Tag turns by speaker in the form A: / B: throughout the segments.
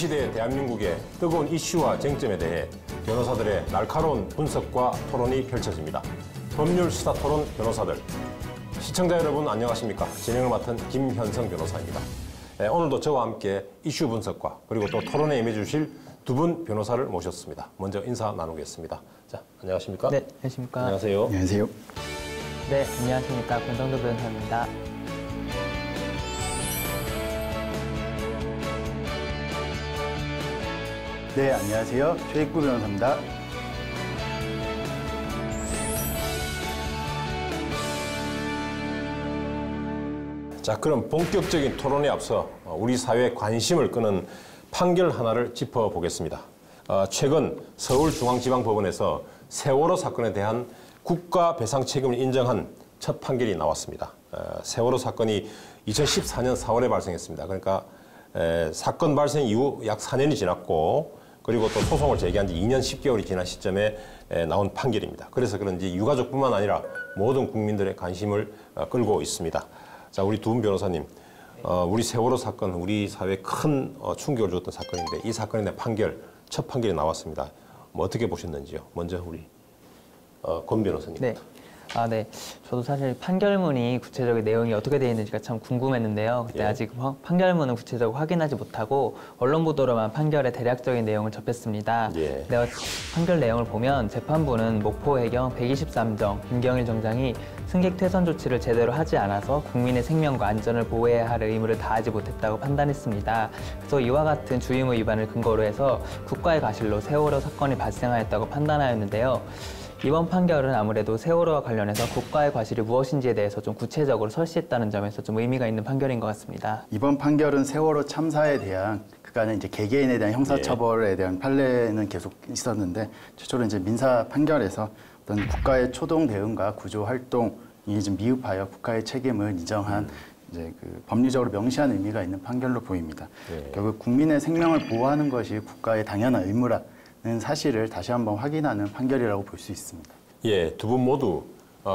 A: 시대 대한민국의 뜨거운 이슈와 쟁점에 대해 변호사들의 날카로운 분석과 토론이 펼쳐집니다. 법률 수다 토론 변호사들. 시청자 여러분 안녕하십니까? 진행을 맡은 김현성 변호사입니다. 오늘도 저와 함께 이슈 분석과 그리고 또 토론에 임해주실 두 분 변호사를 모셨습니다. 먼저 인사 나누겠습니다. 자, 안녕하십니까?
B: 네, 안녕하십니까?
A: 안녕하세요.
C: 안녕하세요.
B: 네, 안녕하십니까? 권성도 변호사입니다.
C: 네, 안녕하세요. 최익구 변호사입니다.
A: 자, 그럼 본격적인 토론에 앞서 우리 사회의 관심을 끄는 판결 하나를 짚어보겠습니다. 최근 서울중앙지방법원에서 세월호 사건에 대한 국가 배상 책임을 인정한 첫 판결이 나왔습니다. 세월호 사건이 2014년 4월에 발생했습니다. 그러니까 사건 발생 이후 약 4년이 지났고 그리고 또 소송을 제기한 지 2년 10개월이 지난 시점에 나온 판결입니다. 그래서 그런지 유가족뿐만 아니라 모든 국민들의 관심을 끌고 있습니다. 자, 우리 두 분 변호사님, 우리 세월호 사건, 우리 사회에 큰 충격을 줬던 사건인데 이 사건에 대한 판결, 첫 판결이 나왔습니다. 뭐 어떻게 보셨는지요? 먼저 우리 권 변호사님부터.
B: 네. 네. 저도 사실 판결문이 구체적인 내용이 어떻게 되어 있는지가 참 궁금했는데요. 그때 아직 판결문은 구체적으로 확인하지 못하고 언론 보도로만 판결의 대략적인 내용을 접했습니다. 내가 판결 내용을 보면 재판부는 목포해경 123정 김경일 정장이 승객 퇴선 조치를 제대로 하지 않아서 국민의 생명과 안전을 보호해야 할 의무를 다하지 못했다고 판단했습니다. 그래서 이와 같은 주의무 위반을 근거로 해서 국가의 과실로 세월호 사건이 발생하였다고 판단하였는데요. 이번 판결은 아무래도 세월호와 관련해서 국가의 과실이 무엇인지에 대해서 좀 구체적으로 설시했다는 점에서 좀 의미가 있는 판결인 것 같습니다.
C: 이번 판결은 세월호 참사에 대한 그간의 이제 개개인에 대한 형사처벌에 대한 판례는 계속 있었는데 최초로 이제 민사 판결에서 어떤 국가의 초동 대응과 구조 활동이 좀 미흡하여 국가의 책임을 인정한 이제 그 법리적으로 명시한 의미가 있는 판결로 보입니다. 결국 국민의 생명을 보호하는 것이 국가의 당연한 의무라. 는 사실을 다시 한번 확인하는 판결이라고 볼 수 있습니다.
A: 예, 두 분 모두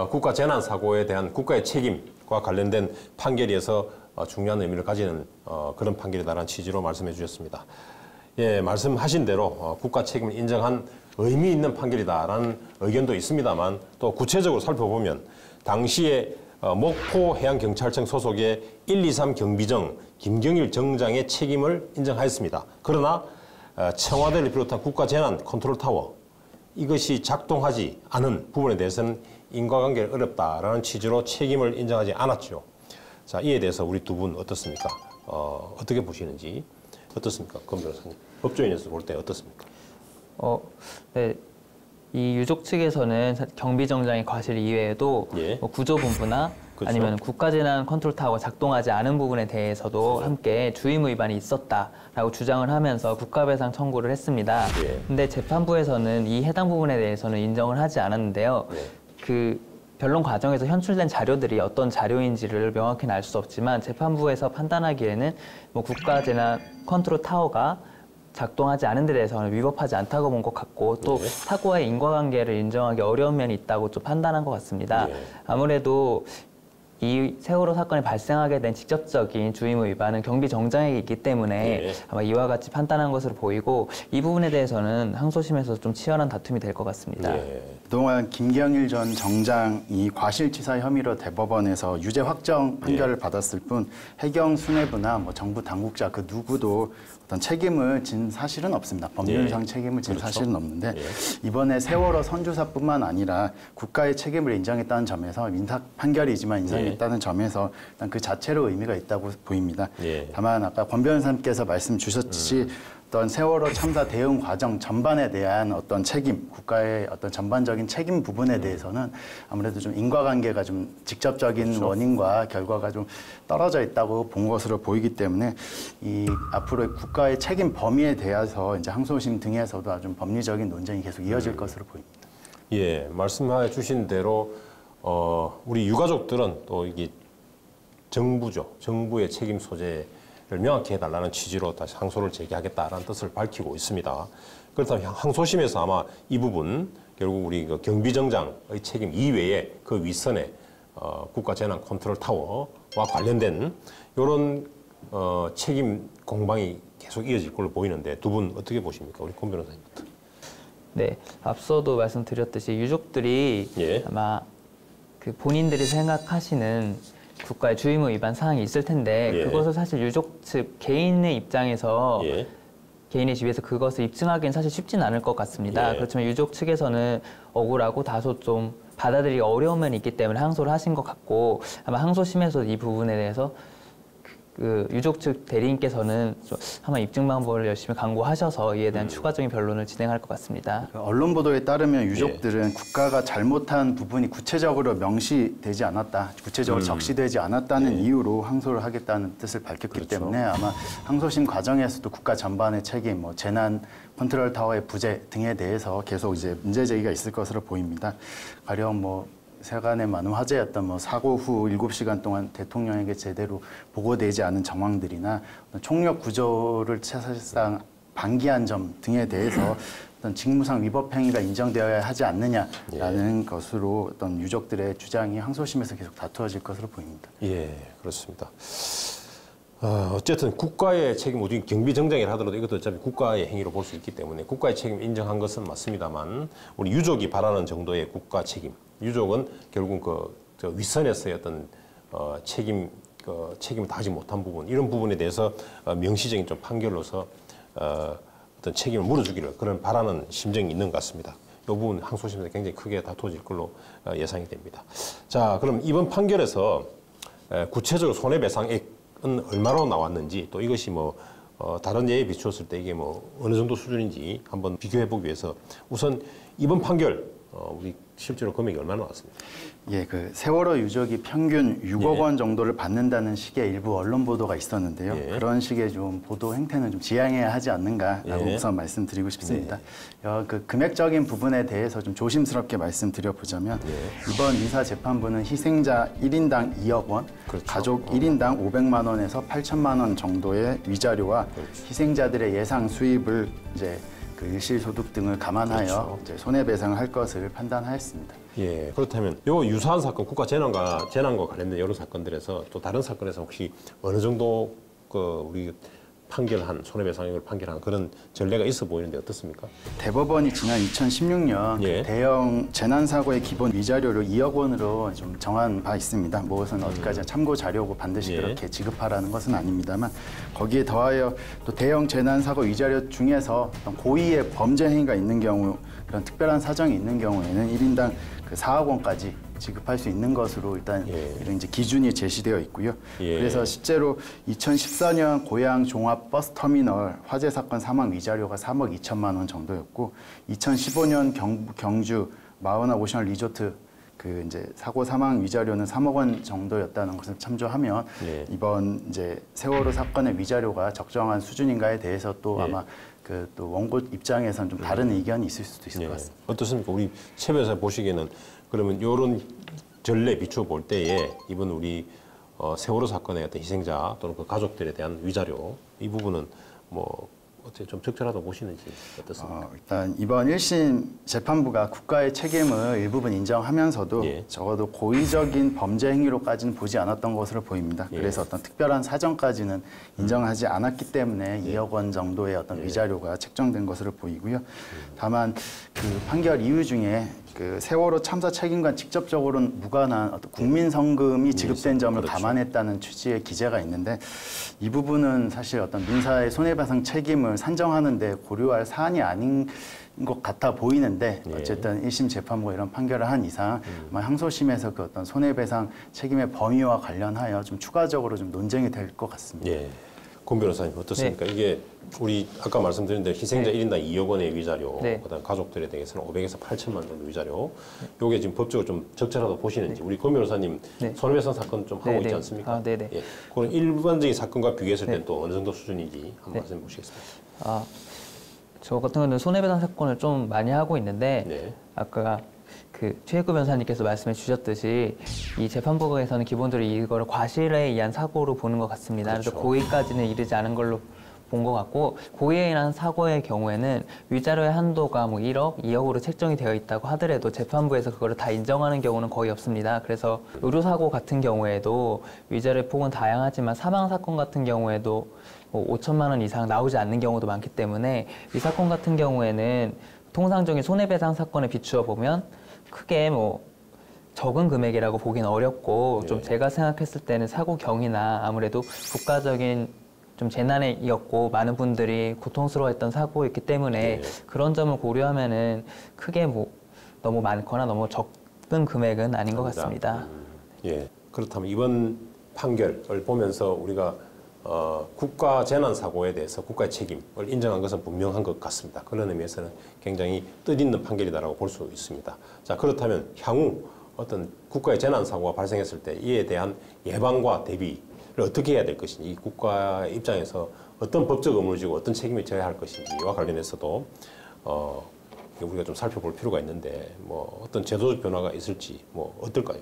A: 국가 재난 사고에 대한 국가의 책임과 관련된 판결이어서 중요한 의미를 가지는 그런 판결이다라는 취지로 말씀해 주셨습니다. 예, 말씀하신 대로 국가 책임을 인정한 의미 있는 판결이다라는 의견도 있습니다만 또 구체적으로 살펴보면 당시에 목포해양경찰청 소속의 123 경비정 김경일 정장의 책임을 인정하였습니다. 그러나 청와대를 비롯한 국가재난 컨트롤타워 이것이 작동하지 않은 부분에 대해서는 인과관계가 어렵다라는 취지로 책임을 인정하지 않았죠. 자, 이에 대해서 우리 두 분 어떻습니까? 어떻게 보시는지 어떻습니까? 권 변호사님. 법조인에서 볼 때 어떻습니까?
B: 네. 이 유족 측에서는 경비정장의 과실 이외에도 뭐 구조본부나 그렇죠. 아니면 국가재난 컨트롤타워가 작동하지 않은 부분에 대해서도 함께 주의무 위반이 있었다라고 주장을 하면서 국가배상 청구를 했습니다. 근데 재판부에서는 이 해당 부분에 대해서는 인정을 하지 않았는데요. 그 변론 과정에서 현출된 자료들이 어떤 자료인지를 명확히는 알 수 없지만 재판부에서 판단하기에는 뭐 국가재난 컨트롤타워가 작동하지 않은 데 대해서는 위법하지 않다고 본 것 같고 또 사고와의 인과관계를 인정하기 어려운 면이 있다고 좀 판단한 것 같습니다. 아무래도 이 세월호 사건이 발생하게 된 직접적인 주의무 위반은 경비 정장에게 있기 때문에 아마 이와 같이 판단한 것으로 보이고 이 부분에 대해서는 항소심에서 좀 치열한 다툼이 될 것 같습니다.
C: 그동안 김경일 전 정장이 과실치사 혐의로 대법원에서 유죄 확정 판결을 받았을 뿐 해경 수뇌부나 뭐 정부 당국자 그 누구도 어떤 책임을 진 사실은 없습니다. 법률상 책임을 진 사실은 없는데 이번에 세월호 선주사뿐만 아니라 국가의 책임을 인정했다는 점에서 민사 판결이지만 인정했다는 점에서 일단 그 자체로 의미가 있다고 보입니다. 다만 아까 권 변호사님께서 말씀 주셨듯이 어떤 세월호 참사 대응 과정 전반에 대한 어떤 책임, 국가의 어떤 전반적인 책임 부분에 대해서는 아무래도 좀 인과관계가 좀 직접적인 원인과 결과가 좀 떨어져 있다고 본 것으로 보이기 때문에 이 앞으로 국가의 책임 범위에 대해서 이제 항소심 등에서도 좀 법리적인 논쟁이 계속 이어질 것으로 보입니다.
A: 예, 말씀해 주신 대로 우리 유가족들은 또 이게 정부죠. 정부의 책임 소재를 명확히 해달라는 취지로 다시 항소를 제기하겠다라는 뜻을 밝히고 있습니다. 그렇다면 항소심에서 아마 이 부분 결국 우리 그 경비정장의 책임 이외에 그 윗선에 국가재난 컨트롤 타워와 관련된 이런 책임 공방이 계속 이어질 걸로 보이는데 두 분 어떻게 보십니까? 우리 권 변호사님부터.
B: 네, 앞서도 말씀드렸듯이 유족들이
A: 예.
B: 아마 그 본인들이 생각하시는 국가의 주의무 위반 사항이 있을 텐데
A: 예.
B: 그것을 사실 유족 측 개인의 입장에서
A: 예.
B: 개인의 집에서 그것을 입증하기는 사실 쉽진 않을 것 같습니다.
A: 예.
B: 그렇지만 유족 측에서는 억울하고 다소 좀 받아들이기 어려운 면이 있기 때문에 항소를 하신 것 같고 아마 항소심에서 이 부분에 대해서 그 유족 측 대리인께서는 좀 한번 입증 방법을 열심히 강구하셔서 이에 대한 추가적인 변론을 진행할 것 같습니다.
C: 그 언론 보도에 따르면 유족들은 국가가 잘못한 부분이 구체적으로 명시되지 않았다, 구체적으로 적시되지 않았다는 이유로 항소를 하겠다는 뜻을 밝혔기
A: 그렇죠.
C: 때문에 아마 항소심 과정에서도 국가 전반의 책임, 뭐 재난 컨트롤 타워의 부재 등에 대해서 계속 이제 문제 제기가 있을 것으로 보입니다. 가령 뭐 세간의 많은 화제였던 뭐 사고 후 7시간 동안 대통령에게 제대로 보고되지 않은 정황들이나 총력 구조를 사실상 방기한 점 등에 대해서 어떤 직무상 위법 행위가 인정되어야 하지 않느냐라는 것으로 어떤 유족들의 주장이 항소심에서 계속 다투어질 것으로 보입니다.
A: 예, 그렇습니다. 어쨌든 국가의 책임, 우리 경비정장이라 하더라도 이것도 어차피 국가의 행위로 볼 수 있기 때문에 국가의 책임 인정한 것은 맞습니다만 우리 유족이 바라는 정도의 국가 책임, 유족은 결국 저 윗선에서의 어떤 책임을 다하지 못한 부분, 이런 부분에 대해서 명시적인 좀 판결로서 어떤 책임을 물어주기를 그런 바라는 심정이 있는 것 같습니다. 이 부분 항소심에서 굉장히 크게 다투어질 걸로 예상이 됩니다. 자, 그럼 이번 판결에서 구체적으로 손해배상액 얼마로 나왔는지 또 이것이 뭐 다른 예에 비추었을 때 이게 뭐 어느 정도 수준인지 한번 비교해 보기 위해서 우선 이번 판결 우리 실제로 금액이 얼마나 나왔습니까?
C: 예, 그 세월호 유족이 평균 6억 원 정도를 받는다는 식의 일부 언론 보도가 있었는데요.
A: 예.
C: 그런 식의 좀 보도 행태는 좀 지양해야 하지 않는가라고
A: 예.
C: 우선 말씀드리고 싶습니다. 그 금액적인 부분에 대해서 좀 조심스럽게 말씀드려보자면 이번 민사 재판부는 희생자 1인당 2억 원,
A: 그렇죠.
C: 가족 1인당 500만 원에서 8천만 원 정도의 위자료와 희생자들의 예상 수입을 이제 그 일실소득 등을 감안하여 이제 손해배상을 할 것을 판단하였습니다.
A: 예, 그렇다면 요 유사한 사건, 국가 재난과 관련된 여러 사건들에서 또 다른 사건에서 혹시 어느 정도 우리 판결한 손해배상액을 판결한 그런 전례가 있어 보이는데 어떻습니까?
C: 대법원이 지난 2016년
A: 예.
C: 대형 재난사고의 기본 위자료를 2억 원으로 좀 정한 바 있습니다. 뭐것은 어디까지 참고 자료고 반드시
A: 예.
C: 그렇게 지급하라는 것은 아닙니다만 거기에 더하여 또 대형 재난사고 위자료 중에서 어떤 고의의 범죄 행위가 있는 경우 그런 특별한 사정이 있는 경우에는 1인당 그 4억 원까지 지급할 수 있는 것으로 일단 이런 이제 기준이 제시되어 있고요.
A: 예.
C: 그래서 실제로 2014년 고양 종합 버스 터미널 화재 사건 사망 위자료가 3억 2천만 원 정도였고 2015년 경주 마우나 오션 리조트 그 이제 사고 사망 위자료는 3억 원 정도였다는 것을 참조하면 이번 이제 세월호 사건의 위자료가 적정한 수준인가에 대해서 또 아마 그 또 원고 입장에서는 좀 다른 의견이 있을 수도 있을 것 같습니다.
A: 어떻습니까? 우리 최 변호사 보시기에는 그러면 이런 전례 비추어 볼 때에 이번 우리 세월호 사건의 어떤 희생자 또는 그 가족들에 대한 위자료 이 부분은 뭐 어떻게 좀 적절하다고 보시는지 어떻습니까?
C: 일단 이번 1심 재판부가 국가의 책임을 일부분 인정하면서도 적어도 고의적인 범죄 행위로까지는 보지 않았던 것으로 보입니다. 그래서 어떤 특별한 사정까지는 인정하지 않았기 때문에 2억 원 정도의 어떤 위자료가 책정된 것으로 보이고요. 다만 그 판결 이유 중에 그 세월호 참사 책임과 직접적으로는 무관한 어떤 국민 성금이 지급된 점을 감안했다는 취지의 기재가 있는데 이 부분은 사실 어떤 민사의 손해배상 책임을 산정하는데 고려할 사안이 아닌 것 같아 보이는데 어쨌든 1심 재판부가 이런 판결을 한 이상 아마 항소심에서 그 어떤 손해배상 책임의 범위와 관련하여 좀 추가적으로 좀 논쟁이 될 것 같습니다.
A: 예. 권 변호사님 어떻습니까? 이게 우리 아까 말씀드린 대로 희생자 1인당 2억 원의 위자료, 그다음 가족들에 대해서는 500에서 8천만 원 정도 위자료. 요게 지금 법적으로 좀 적절하다고 보시는지 우리 권 변호사님 손해배상 사건 좀 하고 있지 않습니까?
B: 네네.
A: 예. 그런 일반적인 사건과 비교했을 때는 또 어느 정도 수준인지 한번 말씀해 보시겠습니다.
B: 저 같은 경우는 손해배상 사건을 좀 많이 하고 있는데 아까 그 최혜구 변호사님께서 말씀해 주셨듯이 이 재판부에서는 기본적으로 이거를 과실에 의한 사고로 보는 것 같습니다. 그래서 고의까지는 이르지 않은 걸로 본 것 같고 고의에 의한 사고의 경우에는 위자료의 한도가 뭐 1억, 2억으로 책정이 되어 있다고 하더라도 재판부에서 그거를 다 인정하는 경우는 거의 없습니다. 그래서 의료사고 같은 경우에도 위자료의 폭은 다양하지만 사망사건 같은 경우에도 뭐 5천만 원 이상 나오지 않는 경우도 많기 때문에 이 사건 같은 경우에는 통상적인 손해배상 사건에 비추어 보면 크게 뭐 적은 금액이라고 보기는 어렵고 좀 제가 생각했을 때는 사고 경위나 아무래도 국가적인 좀 재난이었고 많은 분들이 고통스러워했던 사고였기 때문에 그런 점을 고려하면은 크게 뭐 너무 많거나 너무 적은 금액은 아닌 것 같습니다.
A: 예. 그렇다면 이번 판결을 보면서 우리가 국가 재난 사고에 대해서 국가의 책임을 인정한 것은 분명한 것 같습니다. 그런 의미에서는 굉장히 뜻있는 판결이다라고 볼 수 있습니다. 자, 그렇다면 향후 어떤 국가의 재난 사고가 발생했을 때 이에 대한 예방과 대비를 어떻게 해야 될 것인지, 이 국가 입장에서 어떤 법적 의무를 지고 어떤 책임을 져야 할 것인지와 관련해서도 우리가 좀 살펴볼 필요가 있는데 뭐 어떤 제도적 변화가 있을지 뭐 어떨까요,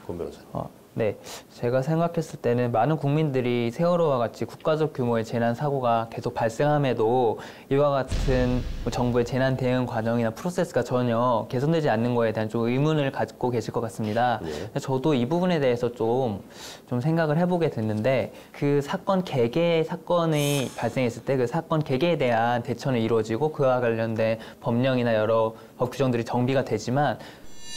A: 권 변호사님?
B: 네, 제가 생각했을 때는 많은 국민들이 세월호와 같이 국가적 규모의 재난 사고가 계속 발생함에도 이와 같은 뭐 정부의 재난 대응 과정이나 프로세스가 전혀 개선되지 않는 거에 대한 좀 의문을 갖고 계실 것 같습니다. 저도 이 부분에 대해서 좀 생각을 해보게 됐는데 그 사건 개개 사건이 발생했을 때 그 사건 개개에 대한 대처는 이루어지고 그와 관련된 법령이나 여러 법 규정들이 정비가 되지만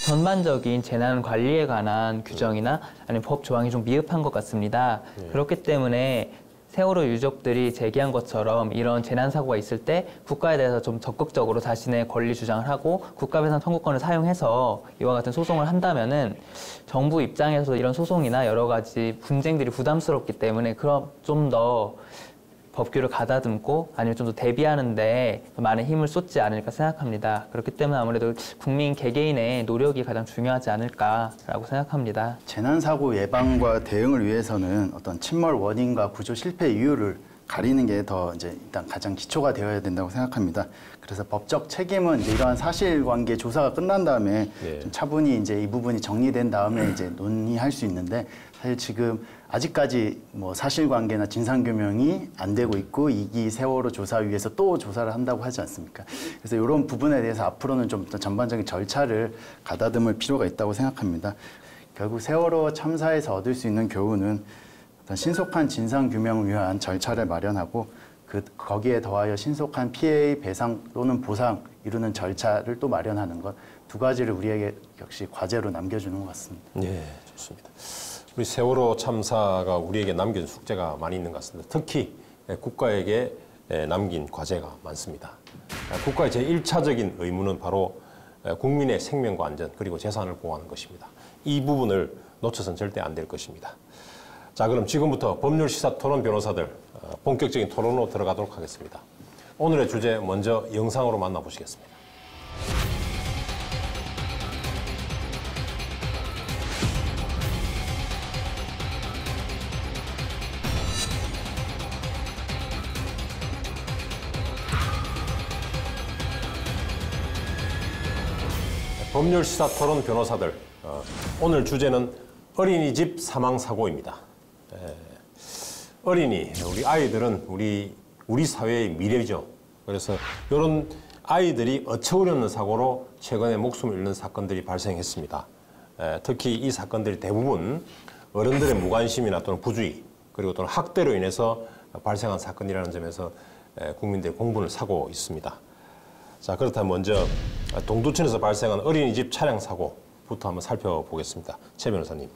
B: 전반적인 재난 관리에 관한 규정이나 아니면 법 조항이 좀 미흡한 것 같습니다. 그렇기 때문에 세월호 유족들이 제기한 것처럼 이런 재난 사고가 있을 때 국가에 대해서 좀 적극적으로 자신의 권리 주장을 하고 국가배상 청구권을 사용해서 이와 같은 소송을 한다면은 정부 입장에서 이런 소송이나 여러 가지 분쟁들이 부담스럽기 때문에 그럼 좀 더 법규를 가다듬고 아니면 좀 더 대비하는데 많은 힘을 쏟지 않을까 생각합니다. 그렇기 때문에 아무래도 국민 개개인의 노력이 가장 중요하지 않을까라고 생각합니다.
C: 재난사고 예방과 대응을 위해서는 어떤 침몰 원인과 구조 실패 이유를 가리는 게 더 이제 일단 가장 기초가 되어야 된다고 생각합니다. 그래서 법적 책임은 이제 이러한 사실관계 조사가 끝난 다음에 좀 차분히 이제 이 부분이 정리된 다음에 이제 논의할 수 있는데 사실 지금 아직까지 뭐 사실관계나 진상규명이 안 되고 있고 2기 세월호 조사위에서 또 조사를 한다고 하지 않습니까? 그래서 이런 부분에 대해서 앞으로는 좀 전반적인 절차를 가다듬을 필요가 있다고 생각합니다. 결국 세월호 참사에서 얻을 수 있는 교훈은 어떤 신속한 진상규명을 위한 절차를 마련하고 거기에 더하여 신속한 피해의 배상 또는 보상 이루는 절차를 또 마련하는 것 두 가지를 우리에게 역시 과제로 남겨주는 것 같습니다.
A: 네, 좋습니다. 우리 세월호 참사가 우리에게 남긴 숙제가 많이 있는 것 같습니다. 특히 국가에게 남긴 과제가 많습니다. 국가의 제1차적인 의무는 바로 국민의 생명과 안전 그리고 재산을 보호하는 것입니다. 이 부분을 놓쳐서는 절대 안 될 것입니다. 자, 그럼 지금부터 법률시사 토론 변호사들 본격적인 토론으로 들어가도록 하겠습니다. 오늘의 주제 먼저 영상으로 만나보시겠습니다. 법률시사 토론 변호사들, 오늘 주제는 어린이집 사망사고입니다. 어린이, 우리 아이들은 우리 사회의 미래죠. 그래서 이런 아이들이 어처구니없는 사고로 최근에 목숨을 잃는 사건들이 발생했습니다. 특히 이 사건들이 대부분 어른들의 무관심이나 또는 부주의 그리고 또는 학대로 인해서 발생한 사건이라는 점에서 국민들이 공분을 사고 있습니다. 자, 그렇다면 먼저 동두천에서 발생한 어린이집 차량 사고부터 한번 살펴보겠습니다. 최 변호사님,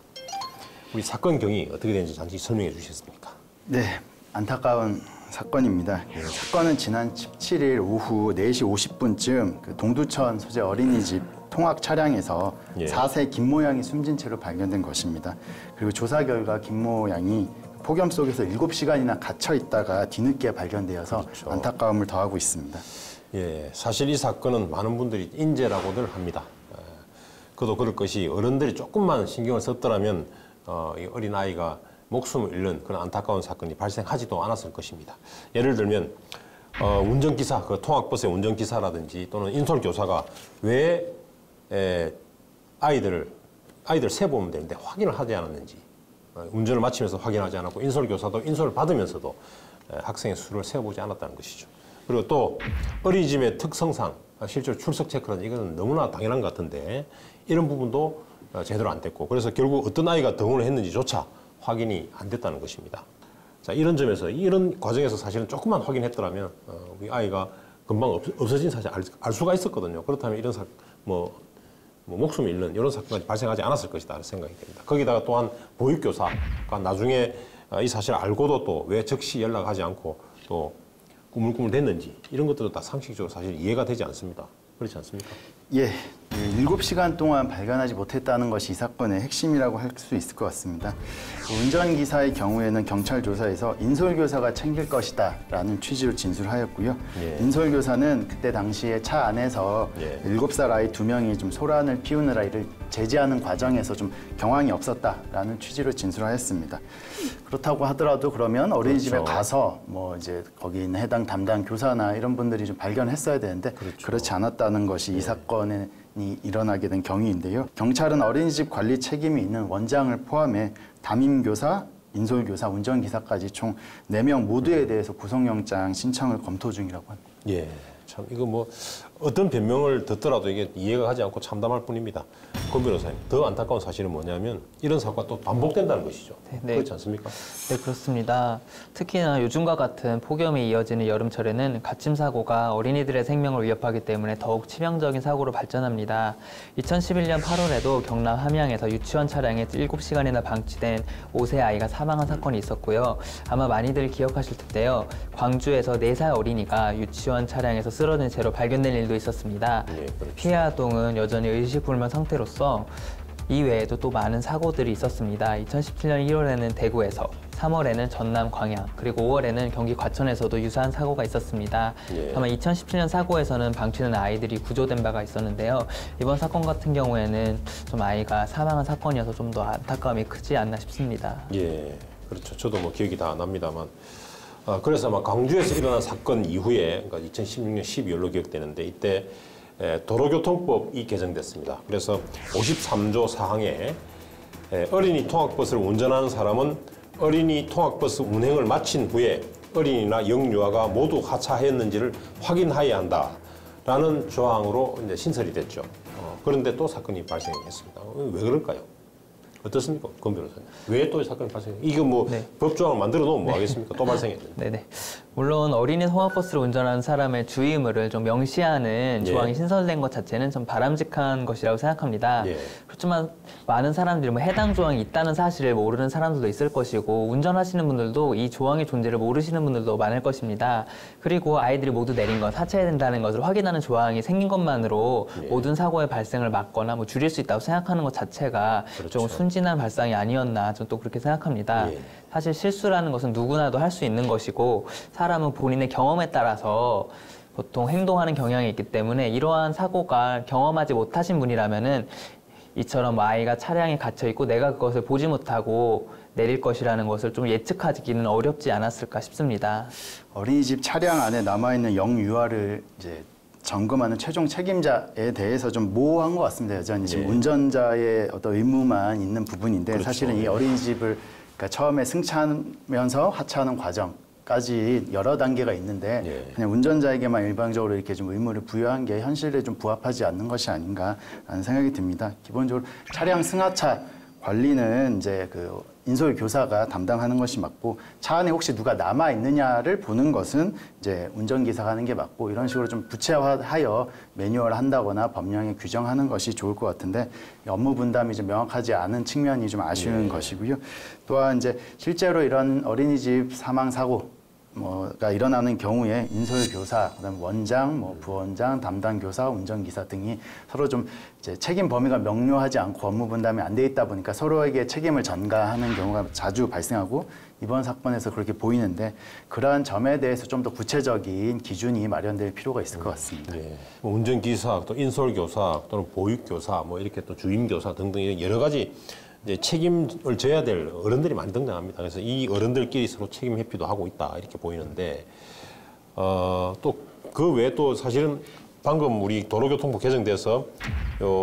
A: 우리 사건 경위 어떻게 되는지 잠시 설명해 주시겠습니까?
C: 네, 안타까운 사건입니다. 사건은 지난 17일 오후 4시 50분쯤 그 동두천 소재 어린이집 통학 차량에서 4세 김모 양이 숨진 채로 발견된 것입니다. 그리고 조사 결과 김모 양이 폭염 속에서 7시간이나 갇혀 있다가 뒤늦게 발견되어서 안타까움을 더하고 있습니다.
A: 예, 사실 이 사건은 많은 분들이 인재라고들 합니다. 그도 그럴 것이 어른들이 조금만 신경을 썼더라면 이 어린아이가 목숨을 잃는 그런 안타까운 사건이 발생하지도 않았을 것입니다. 예를 들면 운전기사, 그 통학버스의 운전기사라든지 또는 인솔교사가 왜 아이들 세보면 되는데 확인을 하지 않았는지, 운전을 마치면서 확인하지 않았고 인솔교사도 인솔을 받으면서도 학생의 수를 세워보지 않았다는 것이죠. 그리고 또 어린이집의 특성상 실제로 출석 체크라는 이거는 너무나 당연한 것 같은데 이런 부분도 제대로 안 됐고 그래서 결국 어떤 아이가 등원을 했는지조차 확인이 안 됐다는 것입니다. 자, 이런 점에서 이런 과정에서 사실은 조금만 확인했더라면 우리 아이가 금방 없어진 사실 알 수가 있었거든요. 그렇다면 이런 목숨을 잃는 이런 사건까지 발생하지 않았을 것이다 생각이 됩니다. 거기다가 또한 보육교사가 나중에 이 사실을 알고도 또 왜 즉시 연락하지 않고 또 꾸물꾸물 됐는지 이런 것들도 다 상식적으로 사실 이해가 되지 않습니다. 그렇지 않습니까?
C: 예, 7시간 동안 발견하지 못했다는 것이 이 사건의 핵심이라고 할 수 있을 것 같습니다. 운전기사의 경우에는 경찰 조사에서 인솔교사가 챙길 것이다 라는 취지로 진술하였고요. 예. 인솔교사는 그때 당시에 차 안에서 7살 아이 2명이 좀 소란을 피우느라 이를 제지하는 과정에서 좀 경황이 없었다라는 취지로 진술하였습니다. 그렇다고 하더라도 그러면 어린이집에 그렇죠. 가서 뭐 이제 거기 있는 해당 담당 교사나 이런 분들이 좀 발견했어야 되는데 그렇죠. 그렇지 않았다는 것이 이 사건이 일어나게 된 경위인데요. 경찰은 어린이집 관리 책임이 있는 원장을 포함해 담임교사, 인솔교사, 운전기사까지 총 4명 모두에 대해서 구속영장 신청을 검토 중이라고 합니다.
A: 예, 참 이거 뭐 어떤 변명을 듣더라도 이게 이해가 가지 않고 참담할 뿐입니다. 권 변호사님, 더 안타까운 사실은 뭐냐면 이런 사고가 또 반복된다는 것이죠.
B: 네.
A: 그렇지 않습니까?
B: 네, 그렇습니다. 특히나 요즘과 같은 폭염이 이어지는 여름철에는 갓짐 사고가 어린이들의 생명을 위협하기 때문에 더욱 치명적인 사고로 발전합니다. 2011년 8월에도 경남 함양에서 유치원 차량에 7시간이나 방치된 5세 아이가 사망한 사건이 있었고요. 아마 많이들 기억하실 텐데요. 광주에서 4살 어린이가 유치원 차량에서 쓰러진 채로 발견된 일도 있었습니다. 네, 그렇죠. 피해 아동은 여전히 의식불명 상태로서 이외에도 또 많은 사고들이 있었습니다. 2017년 1월에는 대구에서, 3월에는 전남 광양, 그리고 5월에는 경기 과천에서도 유사한 사고가 있었습니다. 예. 다만 2017년 사고에서는 방치된 아이들이 구조된 바가 있었는데요. 이번 사건 같은 경우에는 좀 아이가 사망한 사건이어서 좀 더 안타까움이 크지 않나 싶습니다.
A: 예, 그렇죠. 저도 뭐 기억이 다 안 납니다만. 그래서 아마 광주에서 일어난 사건 이후에, 그러니까 2016년 12월로 기억되는데 이때 도로교통법이 개정됐습니다. 그래서 53조 4항에 어린이 통학버스를 운전하는 사람은 어린이 통학버스 운행을 마친 후에 어린이나 영유아가 모두 하차했는지를 확인해야 한다라는 조항으로 이제 신설이 됐죠. 그런데 또 사건이 발생했습니다. 왜 그럴까요? 어떻습니까, 권 변호사님? 왜 또 사건이 발생해요? 이거 뭐 법조항을 만들어 놓으면 뭐 하겠습니까? 또 발생했는데.
B: 네네. 물론 어린이 통학버스를 운전하는 사람의 주의 의무를 좀 명시하는 조항이 신설된 것 자체는 좀 바람직한 것이라고 생각합니다. 그렇지만 많은 사람들이 뭐 해당 조항이 있다는 사실을 모르는 사람들도 있을 것이고 운전하시는 분들도 이 조항의 존재를 모르시는 분들도 많을 것입니다. 그리고 아이들이 모두 내린 것, 하차해야 된다는 것을 확인하는 조항이 생긴 것만으로 모든 사고의 발생을 막거나 뭐 줄일 수 있다고 생각하는 것 자체가
A: 그렇죠.
B: 좀 순진한 발상이 아니었나 저는 또 그렇게 생각합니다. 사실 실수라는 것은 누구나도 할 수 있는 것이고 사람은 본인의 경험에 따라서 보통 행동하는 경향이 있기 때문에 이러한 사고가 경험하지 못하신 분이라면은 이처럼 아이가 차량에 갇혀 있고 내가 그것을 보지 못하고 내릴 것이라는 것을 좀 예측하기는 어렵지 않았을까 싶습니다.
C: 어린이집 차량 안에 남아있는 영유아를 이제 점검하는 최종 책임자에 대해서 좀 모호한 것 같습니다. 여전히 지금 운전자의 어떤 의무만 있는 부분인데 그렇죠. 사실은 이 어린이집을 그러니까 처음에 승차하면서 하차하는 과정까지 여러 단계가 있는데 그냥 운전자에게만 일방적으로 이렇게 좀 의무를 부여한 게 현실에 좀 부합하지 않는 것이 아닌가라는 생각이 듭니다. 기본적으로 차량 승하차 관리는 이제 그 인솔 교사가 담당하는 것이 맞고 차 안에 혹시 누가 남아 있느냐를 보는 것은 이제 운전기사가 하는 게 맞고 이런 식으로 좀 구체화하여 매뉴얼 한다거나 법령에 규정하는 것이 좋을 것 같은데 업무 분담이 좀 명확하지 않은 측면이 좀 아쉬운 것이고요. 또한 이제 실제로 이런 어린이집 사망 사고 가 일어나는 경우에 인솔교사, 그다음 원장, 뭐 부원장, 담당 교사, 운전기사 등이 서로 좀 이제 책임 범위가 명료하지 않고 업무 분담이 안 돼 있다 보니까 서로에게 책임을 전가하는 경우가 자주 발생하고 이번 사건에서 그렇게 보이는데 그러한 점에 대해서 좀 더 구체적인 기준이 마련될 필요가 있을 것 같습니다.
A: 뭐 운전기사, 또 인솔교사, 또는 보육교사, 뭐 이렇게 또 주임교사 등등 여러 가지 이제 책임을 져야 될 어른들이 많이 등장합니다. 그래서 이 어른들끼리 서로 책임 회피도 하고 있다 이렇게 보이는데 또 그 외에 또 사실은 방금 우리 도로교통법 개정돼서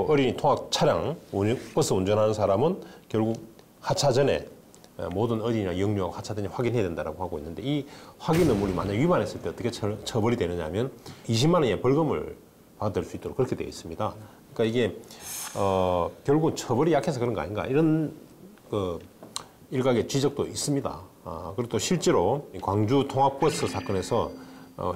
A: 어린이 통학 차량 버스 운전하는 사람은 결국 하차 전에 모든 어린이나 영유아가 하차되는지 확인해야 된다고 하고 있는데 이 확인 의무를 만약 위반했을 때 어떻게 처벌이 되느냐면 20만 원 이하의 벌금을 받을 수 있도록 그렇게 되어 있습니다. 그러니까 이게 결국 처벌이 약해서 그런 거 아닌가 이런 일각의 지적도 있습니다. 그리고 또 실제로 광주 통합버스 사건에서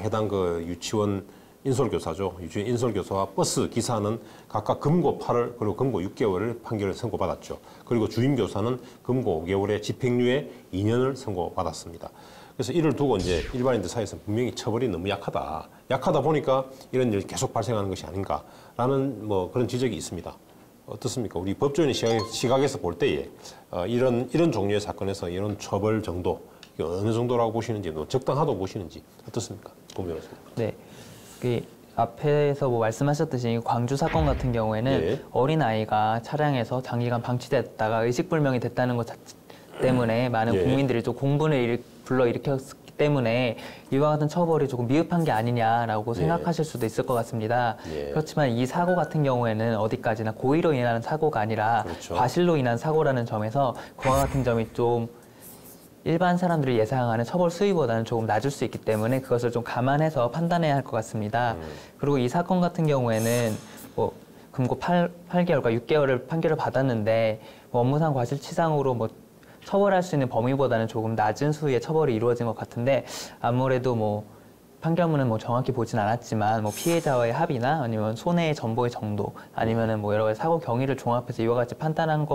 A: 해당 유치원 인솔교사죠. 유치원 인솔교사와 버스 기사는 각각 금고 8월 그리고 금고 6개월을 판결을 선고받았죠. 그리고 주임교사는 금고 5개월에 집행유예 2년을 선고받았습니다. 그래서 이를 두고 이제 일반인들 사이에서 분명히 처벌이 너무 약하다. 약하다 보니까 이런 일이 계속 발생하는 것이 아닌가라는 그런 지적이 있습니다. 어떻습니까? 우리 법조인의 시각에서 볼 때에 이런 종류의 사건에서 이런 처벌 정도 어느 정도라고 보시는지, 적당하다고 보시는지 어떻습니까? 권 변호사님.
B: 네. 앞에서 말씀하셨듯이 광주 사건 같은 경우에는
A: 예.
B: 어린 아이가 차량에서 장기간 방치됐다가 의식불명이 됐다는 것 때문에 많은
A: 예.
B: 국민들이 좀 공분을 불러일으켰기 때문에 이와 같은 처벌이 조금 미흡한 게 아니냐라고
A: 예.
B: 생각하실 수도 있을 것 같습니다.
A: 예.
B: 그렇지만 이 사고 같은 경우에는 어디까지나 고의로 인한 사고가 아니라
A: 그렇죠.
B: 과실로 인한 사고라는 점에서 그와 같은 점이 좀 일반 사람들이 예상하는 처벌 수위보다는 조금 낮을 수 있기 때문에 그것을 좀 감안해서 판단해야 할 것 같습니다. 그리고 이 사건 같은 경우에는 금고 8개월과 6개월을 판결을 받았는데 업무상 과실치상으로 처벌할 수 있는 범위보다는 조금 낮은 수위의 처벌이 이루어진 것 같은데 아무래도 판결문은 정확히 보진 않았지만 피해자와의 합의나 아니면 손해의 전보의 정도 아니면은 여러 가지 사고 경위를 종합해서 이와 같이 판단한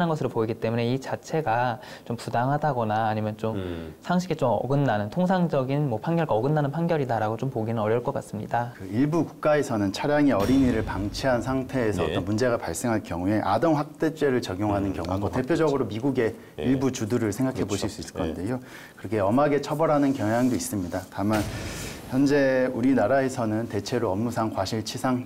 B: 것으로 보이기 때문에 이 자체가 좀 부당하다거나 아니면 좀 상식에 좀 어긋나는 통상적인 판결과 어긋나는 판결이다라고 좀 보기는 어려울 것 같습니다.
C: 일부 국가에서는 차량이 어린이를 방치한 상태에서
A: 네.
C: 어떤 문제가 발생할 경우에 아동 학대죄를 적용하는 경우가 대표적으로 미국의
A: 네.
C: 일부 주들을 생각해
A: 그렇죠.
C: 보실 수 있을 건데요. 그렇게 엄하게 처벌하는 경향도 있습니다. 다만 현재 우리나라에서는 대체로 업무상 과실치사로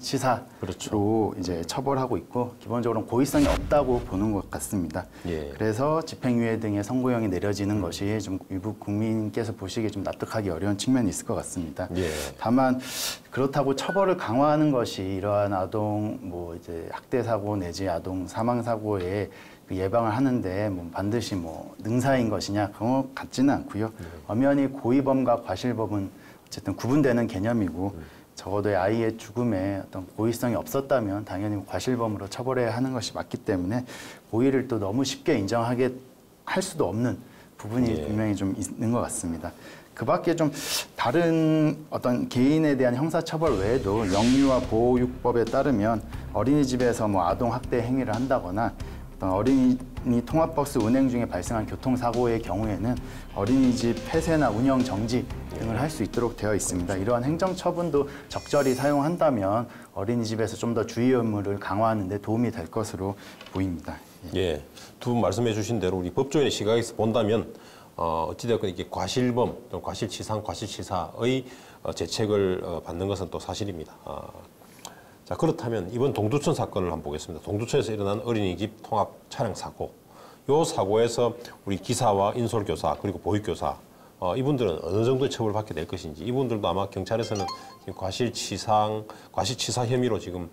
A: 그렇죠.
C: 이제 처벌하고 있고 기본적으로 고의성이 없다고 보는 것 같습니다.
A: 예.
C: 그래서 집행유예 등의 선고형이 내려지는 것이 좀 일부 국민께서 보시기에 좀 납득하기 어려운 측면이 있을 것 같습니다.
A: 예.
C: 다만 그렇다고 처벌을 강화하는 것이 이러한 아동 이제 학대 사고 내지 아동 사망 사고에 예방을 하는데 반드시 능사인 것이냐 그런 것 같지는 않고요. 엄연히 고의범과 과실범은 어쨌든 구분되는 개념이고 적어도 아이의 죽음에 어떤 고의성이 없었다면 당연히 과실범으로 처벌해야 하는 것이 맞기 때문에 고의를 또 너무 쉽게 인정하게 할 수도 없는 부분이
A: 예.
C: 분명히 좀 있는 것 같습니다. 그 밖에 좀 다른 어떤 개인에 대한 형사처벌 외에도 영유아 보호육법에 따르면 어린이집에서 아동 학대 행위를 한다거나 어떤 어린이 통합버스 운행 중에 발생한 교통사고의 경우에는 어린이집 폐쇄나 운영 정지 등을 할 수 있도록 되어 있습니다. 이러한 행정처분도 적절히 사용한다면 어린이집에서 좀 더 주의 의무를 강화하는 데 도움이 될 것으로 보입니다.
A: 예, 두 분 말씀해 주신 대로 우리 법조인의 시각에서 본다면 어찌되었건 이게 과실범 또는 과실치상, 과실치사의 죄책을 받는 것은 또 사실입니다. 자, 그렇다면 이번 동두천 사건을 한번 보겠습니다. 동두천에서 일어난 어린이집 통합 차량 사고. 이 사고에서 우리 기사와 인솔교사 그리고 보육교사 이분들은 어느 정도의 처벌을 받게 될 것인지 이분들도 아마 경찰에서는 지금 과실치사 혐의로 지금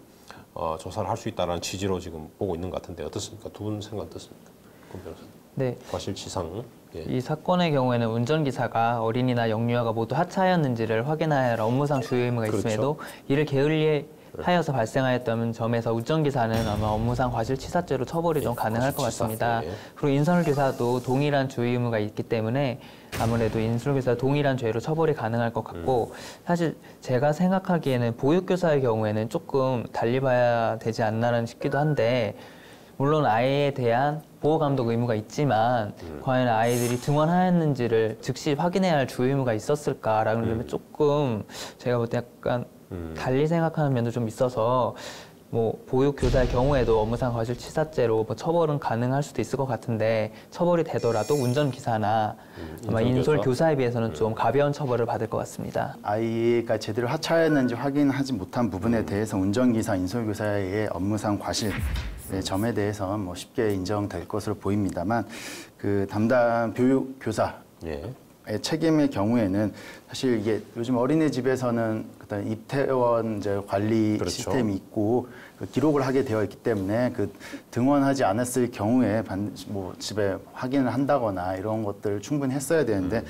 A: 조사를 할 수 있다는 취지로 지금 보고 있는 것 같은데 어떻습니까? 두 분 생각 어떻습니까? 권 변호사님.
B: 네.
A: 과실치상. 예.
B: 이 사건의 경우에는 운전기사가 어린이나 영유아가 모두 하차하였는지를 확인해야 할 업무상 주의 의무가
A: 그렇죠.
B: 있음에도 이를 게을리하여서 발생하였다는 점에서 운전기사는 아마 업무상 과실치사죄로 처벌이 좀 가능할 것 같습니다.
A: 예.
B: 그리고 인솔교사도 동일한 주의 의무가 있기 때문에 아무래도 인솔교사 동일한 죄로 처벌이 가능할 것 같고 사실 제가 생각하기에는 보육교사의 경우에는 조금 달리 봐야 되지 않나라는 싶기도 한데 물론 아이에 대한 보호감독 의무가 있지만 과연 아이들이 등원하였는지를 즉시 확인해야 할 주의 의무가 있었을까라는 점에 조금 제가 볼 때 약간 달리 생각하는 면도 좀 있어서 보육교사의 경우에도 업무상 과실치사죄로 처벌은 가능할 수도 있을 것 같은데 처벌이 되더라도 운전기사나 아마 인솔교사에 비해서는 좀 가벼운 처벌을 받을 것 같습니다.
C: 아이가 제대로 하차했는지 확인하지 못한 부분에 대해서 운전기사, 인솔교사의 업무상 과실 점에 대해서 쉽게 인정될 것으로 보입니다만 그 담당 교육교사의 책임의 경우에는 사실 이게 요즘 어린이집에서는 어떤 입퇴원 이제 관리
A: 그렇죠.
C: 시스템이 있고 그 기록을 하게 되어 있기 때문에 그 등원하지 않았을 경우에 뭐 집에 확인을 한다거나 이런 것들을 충분히 했어야 되는데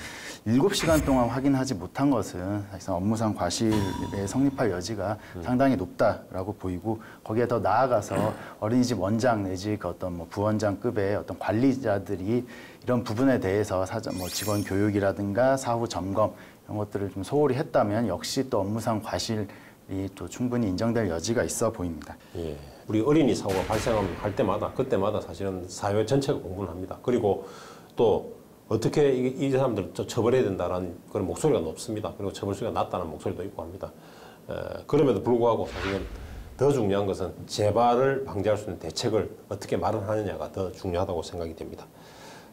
C: 7시간 동안 확인하지 못한 것은 사실상 업무상 과실에 성립할 여지가 상당히 높다라고 보이고 거기에 더 나아가서 어린이집 원장 내지 그 어떤 뭐 부원장급의 어떤 관리자들이 이런 부분에 대해서 뭐 직원 교육이라든가 사후 점검 이런 것들을 좀 소홀히 했다면 역시 또 업무상 과실이 또 충분히 인정될 여지가 있어 보입니다.
A: 예, 우리 어린이 사고가 발생할 때마다 그때마다 사실은 사회 전체가 공분을 합니다. 그리고 또 어떻게 이 사람들을 처벌해야 된다는 그런 목소리가 높습니다. 그리고 처벌수위가 낮다는 목소리도 있고 합니다. 그럼에도 불구하고 사실은 더 중요한 것은 재발을 방지할 수 있는 대책을 어떻게 마련하느냐가 더 중요하다고 생각이 됩니다.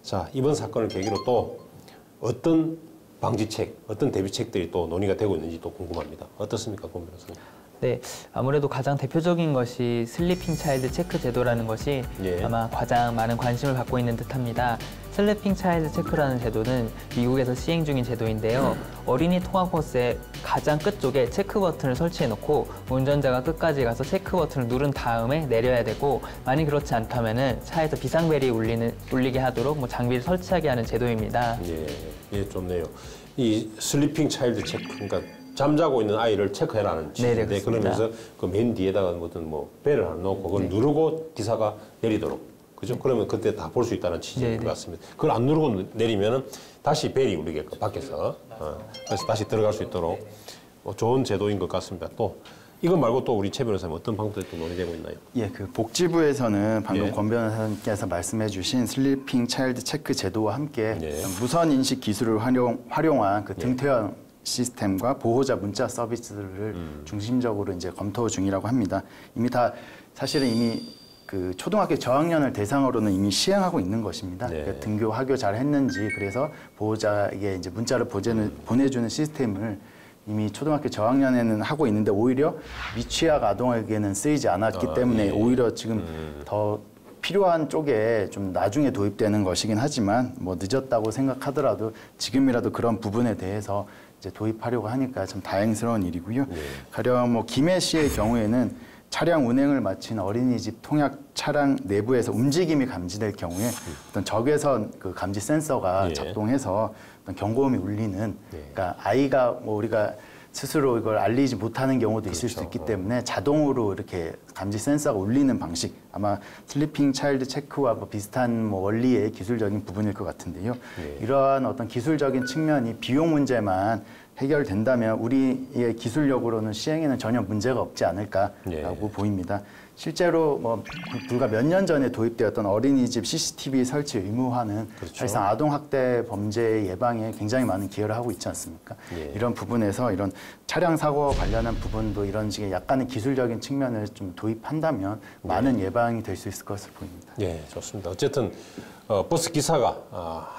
A: 자, 이번 사건을 계기로 또 어떤 방지책, 어떤 대비책들이 또 논의가 되고 있는지 또 궁금합니다. 어떻습니까, 권 변호사님?
B: 네, 아무래도 가장 대표적인 것이 슬리핑 차일드 체크 제도라는 것이
A: 예.
B: 아마 가장 많은 관심을 받고 있는 듯합니다. 슬리핑 차일드 체크라는 제도는 미국에서 시행 중인 제도인데요. 어린이 통학 코스의 가장 끝쪽에 체크 버튼을 설치해놓고 운전자가 끝까지 가서 체크 버튼을 누른 다음에 내려야 되고 만약 그렇지 않다면은 차에서 비상벨이 울리게 하도록 뭐 장비를 설치하게 하는 제도입니다.
A: 예, 예, 좋네요. 이 슬리핑 차일드 체크, 그러니까 잠자고 있는 아이를 체크해라는 취지인데
B: 네,
A: 그러면서 그 맨 뒤에다가 무슨 뭐 벨을 하나 놓고 그걸 누르고 기사가 내리도록. 그죠? 그러면 그때 다 볼 수 있다는 취지인 것 같습니다. 그걸 안 누르고 내리면은 다시 벨이 울리게끔 밖에서 그래서 다시 들어갈 수 있도록 좋은 제도인 것 같습니다. 또 이거 말고 또 우리 최 변호사님 어떤 방법들이 또 논의되고 있나요?
C: 예, 그 복지부에서는 방금
A: 예.
C: 권 변호사님께서 말씀해주신 슬리핑 차일드 체크 제도와 함께
A: 예.
C: 무선 인식 기술을 활용한 그 등퇴원 시스템과 보호자 문자 서비스를 중심적으로 이제 검토 중이라고 합니다. 사실은 이미 그 초등학교 저학년을 대상으로는 이미 시행하고 있는 것입니다.
A: 네.
C: 그러니까 등교 하교 잘 했는지 그래서 보호자에게 이제 문자를 보내주는 시스템을 이미 초등학교 저학년에는 하고 있는데 오히려 미취학 아동에게는 쓰이지 않았기 때문에
A: 예.
C: 오히려 지금 더 필요한 쪽에 좀 나중에 도입되는 것이긴 하지만 뭐 늦었다고 생각하더라도 지금이라도 그런 부분에 대해서 이제 도입하려고 하니까 참 다행스러운 일이고요. 가령 뭐 김해 씨의 경우에는 차량 운행을 마친 어린이집 통학 차량 내부에서 움직임이 감지될 경우에 어떤 적외선 그 감지 센서가
A: 예.
C: 작동해서 어떤 경고음이 울리는 그러니까 아이가 뭐 우리가 스스로 이걸 알리지 못하는 경우도 있을 수 있기 때문에 자동으로 이렇게 감지 센서가 울리는 방식 아마 슬리핑 차일드 체크와 뭐 비슷한 뭐 원리의 기술적인 부분일 것 같은데요. 이러한 어떤 기술적인 측면이 비용 문제만 해결된다면 우리의 기술력으로는 시행에는 전혀 문제가 없지 않을까라고 보입니다. 실제로 뭐 불과 몇 년 전에 도입되었던 어린이집 CCTV 설치 의무화는 사실상 아동학대 범죄 예방에 굉장히 많은 기여를 하고 있지 않습니까? 이런 부분에서 이런 차량 사고와 관련한 부분도 이런 식의 약간의 기술적인 측면을 좀 도입한다면 많은 예방이 될 수 있을 것으로 보입니다.
A: 예, 좋습니다. 어쨌든 버스 기사가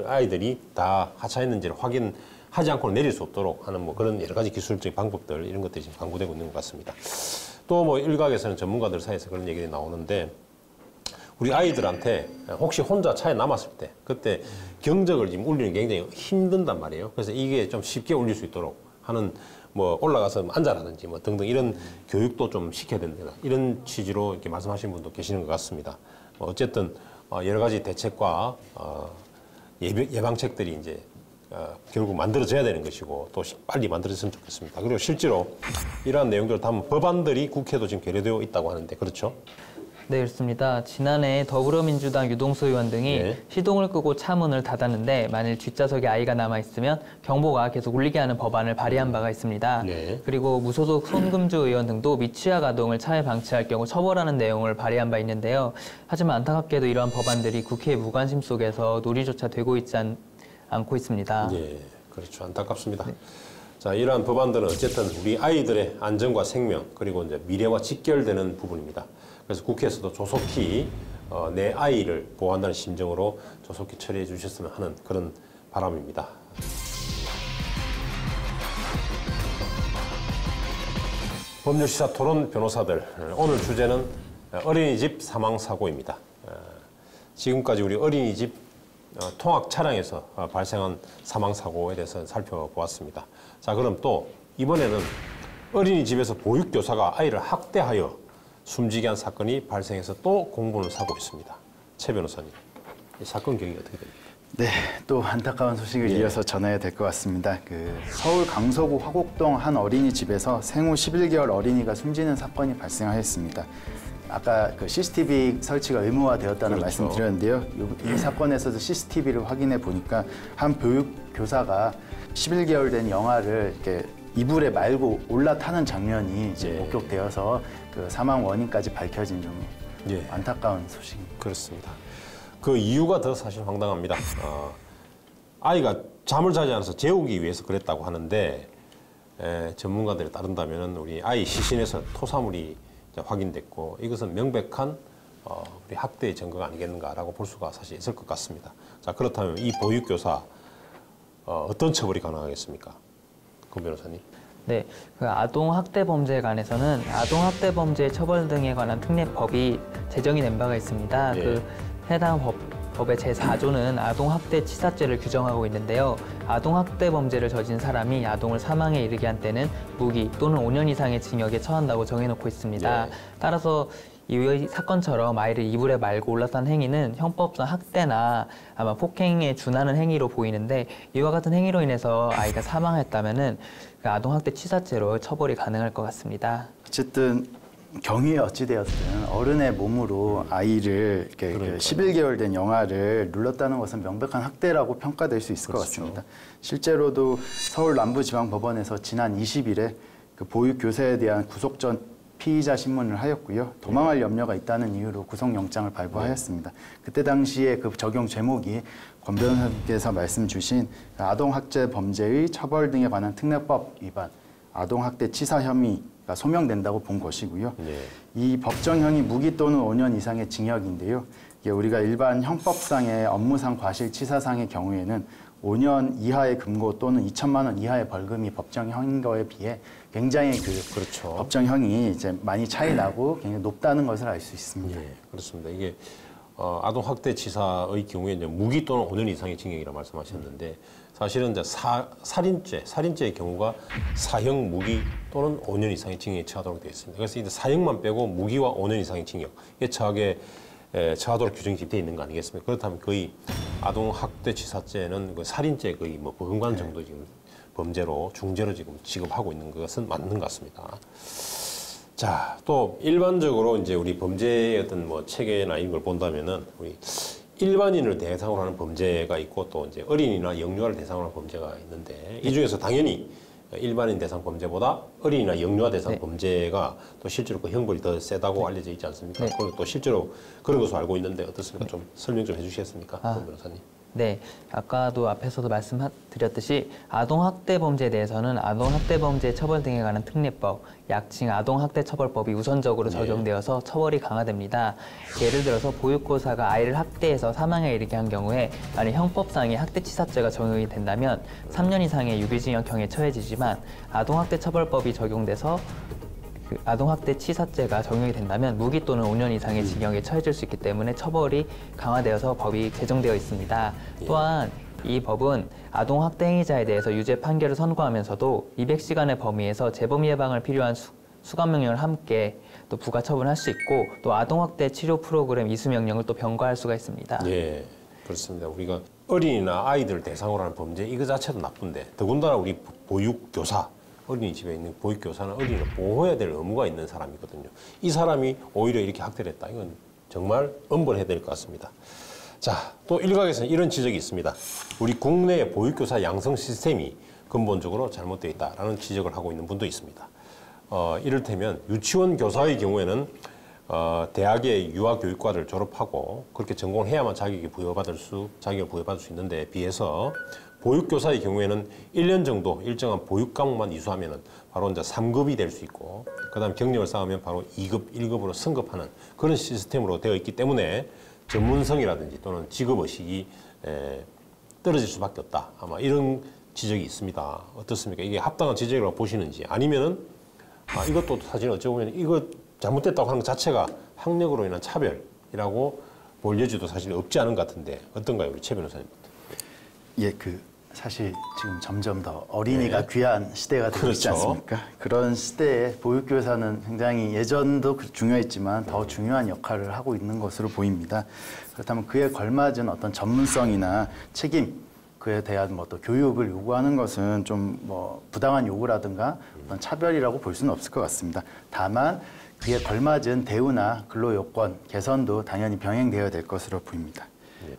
A: 아이들이 다 하차했는지를 확인하지 않고 내릴 수 없도록 하는 뭐 그런 여러 가지 기술적인 방법들 이런 것들이 지금 강구되고 있는 것 같습니다. 또 뭐 일각에서는 전문가들 사이에서 그런 얘기들이 나오는데 우리 아이들한테 혹시 혼자 차에 남았을 때 그때 경적을 지금 울리는 게 굉장히 힘든단 말이에요. 그래서 이게 좀 쉽게 울릴 수 있도록 하는 뭐 올라가서 앉아라든지 뭐 등등 이런 교육도 좀 시켜야 된다. 이런 취지로 이렇게 말씀하신 분도 계시는 것 같습니다. 어쨌든 여러 가지 대책과 예방책들이 이제 결국 만들어져야 되는 것이고 또 빨리 만들어졌으면 좋겠습니다. 그리고 실제로 이러한 내용들을 담은 법안들이 국회도 지금 계류되어 있다고 하는데 그렇죠?
B: 네, 그렇습니다. 지난해 더불어민주당 유동수 의원 등이 시동을 끄고 차 문을 닫았는데 만일 뒷좌석에 아이가 남아있으면 경보가 계속 울리게 하는 법안을 발의한 바가 있습니다. 그리고 무소속 손금주 의원 등도 미취학 아동을 차에 방치할 경우 처벌하는 내용을 발의한 바 있는데요. 하지만 안타깝게도 이러한 법안들이 국회의 무관심 속에서 논의조차 되고 있지 않고 있습니다.
A: 예, 그렇죠. 안타깝습니다. 자, 이러한 법안들은 어쨌든 우리 아이들의 안전과 생명 그리고 이제 미래와 직결되는 부분입니다. 그래서 국회에서도 조속히 내 아이를 보호한다는 심정으로 조속히 처리해 주셨으면 하는 그런 바람입니다. 법률시사 토론 변호사들 오늘 주제는 어린이집 사망사고입니다. 지금까지 우리 어린이집 통학 차량에서 발생한 사망사고에 대해서 살펴보았습니다. 자, 그럼 또 이번에는 어린이집에서 보육교사가 아이를 학대하여 숨지게 한 사건이 발생해서 또 공분을 사고 있습니다. 최 변호사님, 이 사건 경위 어떻게 됩니까?
C: 네, 또 안타까운 소식을 이어서 전해야 될 것 같습니다. 서울 강서구 화곡동 한 어린이집에서 생후 11개월 어린이가 숨지는 사건이 발생하였습니다. 아까 CCTV 설치가 의무화되었다는 말씀 드렸는데요. 이 사건에서도 CCTV를 확인해 보니까 한 보육교사가 11개월 된 영아를 이렇게 이불에 말고 올라타는 장면이 이제 목격되어서 사망 원인까지 밝혀진 좀 안타까운 소식입니다.
A: 그렇습니다. 그 이유가 더 사실 황당합니다. 아이가 잠을 자지 않아서 재우기 위해서 그랬다고 하는데 전문가들에 따른다면 우리 아이 시신에서 토사물이 확인됐고 이것은 명백한 우리 학대의 증거가 아니겠는가라고 볼 수가 사실 있을 것 같습니다. 자, 그렇다면 이 보육교사 어떤 처벌이 가능하겠습니까? 권 변호사님.
B: 네, 아동학대범죄에 관해서는 아동학대범죄 처벌 등에 관한 특례법이 제정이 된 바가 있습니다. 해당 법의 제4조는 아동학대 치사죄를 규정하고 있는데요. 아동학대 범죄를 저진 사람이 아동을 사망에 이르게 한 때는 무기 또는 5년 이상의 징역에 처한다고 정해놓고 있습니다. 따라서 이 사건처럼 아이를 이불에 말고 올라탄 행위는 형법상 학대나 아마 폭행에 준하는 행위로 보이는데 이와 같은 행위로 인해서 아이가 사망했다면은 아동학대 치사죄로 처벌이 가능할 것 같습니다.
C: 어쨌든 경위에 어찌되었든 어른의 몸으로 아이를 이렇게 11개월 된 영아를 눌렀다는 것은 명백한 학대라고 평가될 수 있을 것 같습니다. 실제로도 서울 남부지방법원에서 지난 20일에 보육교사에 대한 구속전 피의자 신문을 하였고요. 도망할 염려가 있다는 이유로 구속영장을 발부하였습니다. 그때 당시에 그 적용 제목이 권 변호사님께서 말씀 주신 아동학대 범죄의 처벌 등에 관한 특례법 위반, 아동학대 치사 혐의가 소명된다고 본 것이고요. 이 법정형이 무기 또는 5년 이상의 징역인데요. 이게 우리가 일반 형법상의 업무상 과실치사상의 경우에는 5년 이하의 금고 또는 2천만 원 이하의 벌금이 법정형인 거에 비해 굉장히 법정형이 이제 많이 차이 나고 굉장히 높다는 것을 알 수 있습니다.
A: 그렇습니다. 이게 아동학대치사의 경우에 이제 무기 또는 5년 이상의 징역이라고 말씀하셨는데 사실은 이제 살인죄의 경우가 사형 무기 또는 5년 이상의 징역에 처하도록 되어 있습니다. 그래서 이제 사형만 빼고 무기와 5년 이상의 징역에 처하도록 규정이 되어 있는 거 아니겠습니까? 그렇다면 거의 아동학대치사죄는 그 살인죄 거의 뭐 버금가는 정도 지금 범죄로 중죄로 지금 취급하고 있는 것은 맞는 것 같습니다. 자, 또 일반적으로 이제 우리 범죄의 어떤 뭐 체계나 이런 걸 본다면은 우리 일반인을 대상으로 하는 범죄가 있고 또 이제 어린이나 영유아를 대상으로 하는 범죄가 있는데 이 중에서 당연히 일반인 대상 범죄보다 어린이나 영유아 대상 범죄가 또 실제로 그 형벌이 더 세다고 알려져 있지 않습니까? 그리고 또 실제로 그런 것으로 알고 있는데 어떻습니까? 좀 설명 좀 해주시겠습니까? 권 변호사님.
B: 네, 아까도 앞에서도 말씀드렸듯이 아동학대 범죄에 대해서는 아동학대범죄 처벌 등에 관한 특례법, 약칭 아동학대처벌법이 우선적으로 적용되어서 처벌이 강화됩니다. 예를 들어서 보육교사가 아이를 학대해서 사망에 이르게 한 경우에 만약 형법상의 학대치사죄가 적용이 된다면 3년 이상의 유기징역형에 처해지지만 아동학대처벌법이 적용돼서 아동학대 치사죄가 적용이 된다면 무기 또는 5년 이상의 징역에 처해질 수 있기 때문에 처벌이 강화되어서 법이 개정되어 있습니다. 또한 이 법은 아동학대 행위자에 대해서 유죄 판결을 선고하면서도 200시간의 범위에서 재범 예방을 필요한 수감명령을 함께 또 부과 처분할 수 있고 또 아동학대 치료 프로그램 이수명령을 또 병과할 수가 있습니다.
A: 예, 그렇습니다. 우리가 어린이나 아이들 대상으로 하는 범죄 이거 자체도 나쁜데 더군다나 우리 보육교사 어린이집에 있는 보육교사는 어린이를 보호해야 될 의무가 있는 사람이거든요. 이 사람이 오히려 이렇게 학대를 했다. 이건 정말 엄벌해야 될 것 같습니다. 자, 또 일각에서는 이런 지적이 있습니다. 우리 국내의 보육교사 양성 시스템이 근본적으로 잘못되어 있다라는 지적을 하고 있는 분도 있습니다. 이를테면 유치원 교사의 경우에는 대학의 유아교육과를 졸업하고 그렇게 전공을 해야만 자격을 부여받을 수 있는 데 비해서 보육교사의 경우에는 1년 정도 일정한 보육 과목만 이수하면 바로 이제 3급이 될 수 있고 그다음 경력을 쌓으면 바로 2급, 1급으로 승급하는 그런 시스템으로 되어 있기 때문에 전문성이라든지 또는 직업의식이 떨어질 수밖에 없다. 아마 이런 지적이 있습니다. 어떻습니까? 이게 합당한 지적이라고 보시는지 아니면은 이것도 사실 어찌 보면 이거 잘못됐다고 하는 것 자체가 학력으로 인한 차별이라고 볼 여지도 사실 없지 않은 것 같은데 어떤가요? 우리 최 변호사님.
C: 예, 사실 지금 점점 더 어린이가 귀한 시대가 되고 있지 않습니까? 그런 시대에 보육교사는 굉장히 예전도 중요했지만 더 중요한 역할을 하고 있는 것으로 보입니다. 그렇다면 그에 걸맞은 어떤 전문성이나 책임, 그에 대한 뭐 또 교육을 요구하는 것은 좀 뭐 부당한 요구라든가 어떤 차별이라고 볼 수는 없을 것 같습니다. 다만 그에 걸맞은 대우나 근로 요건 개선도 당연히 병행되어야 될 것으로 보입니다.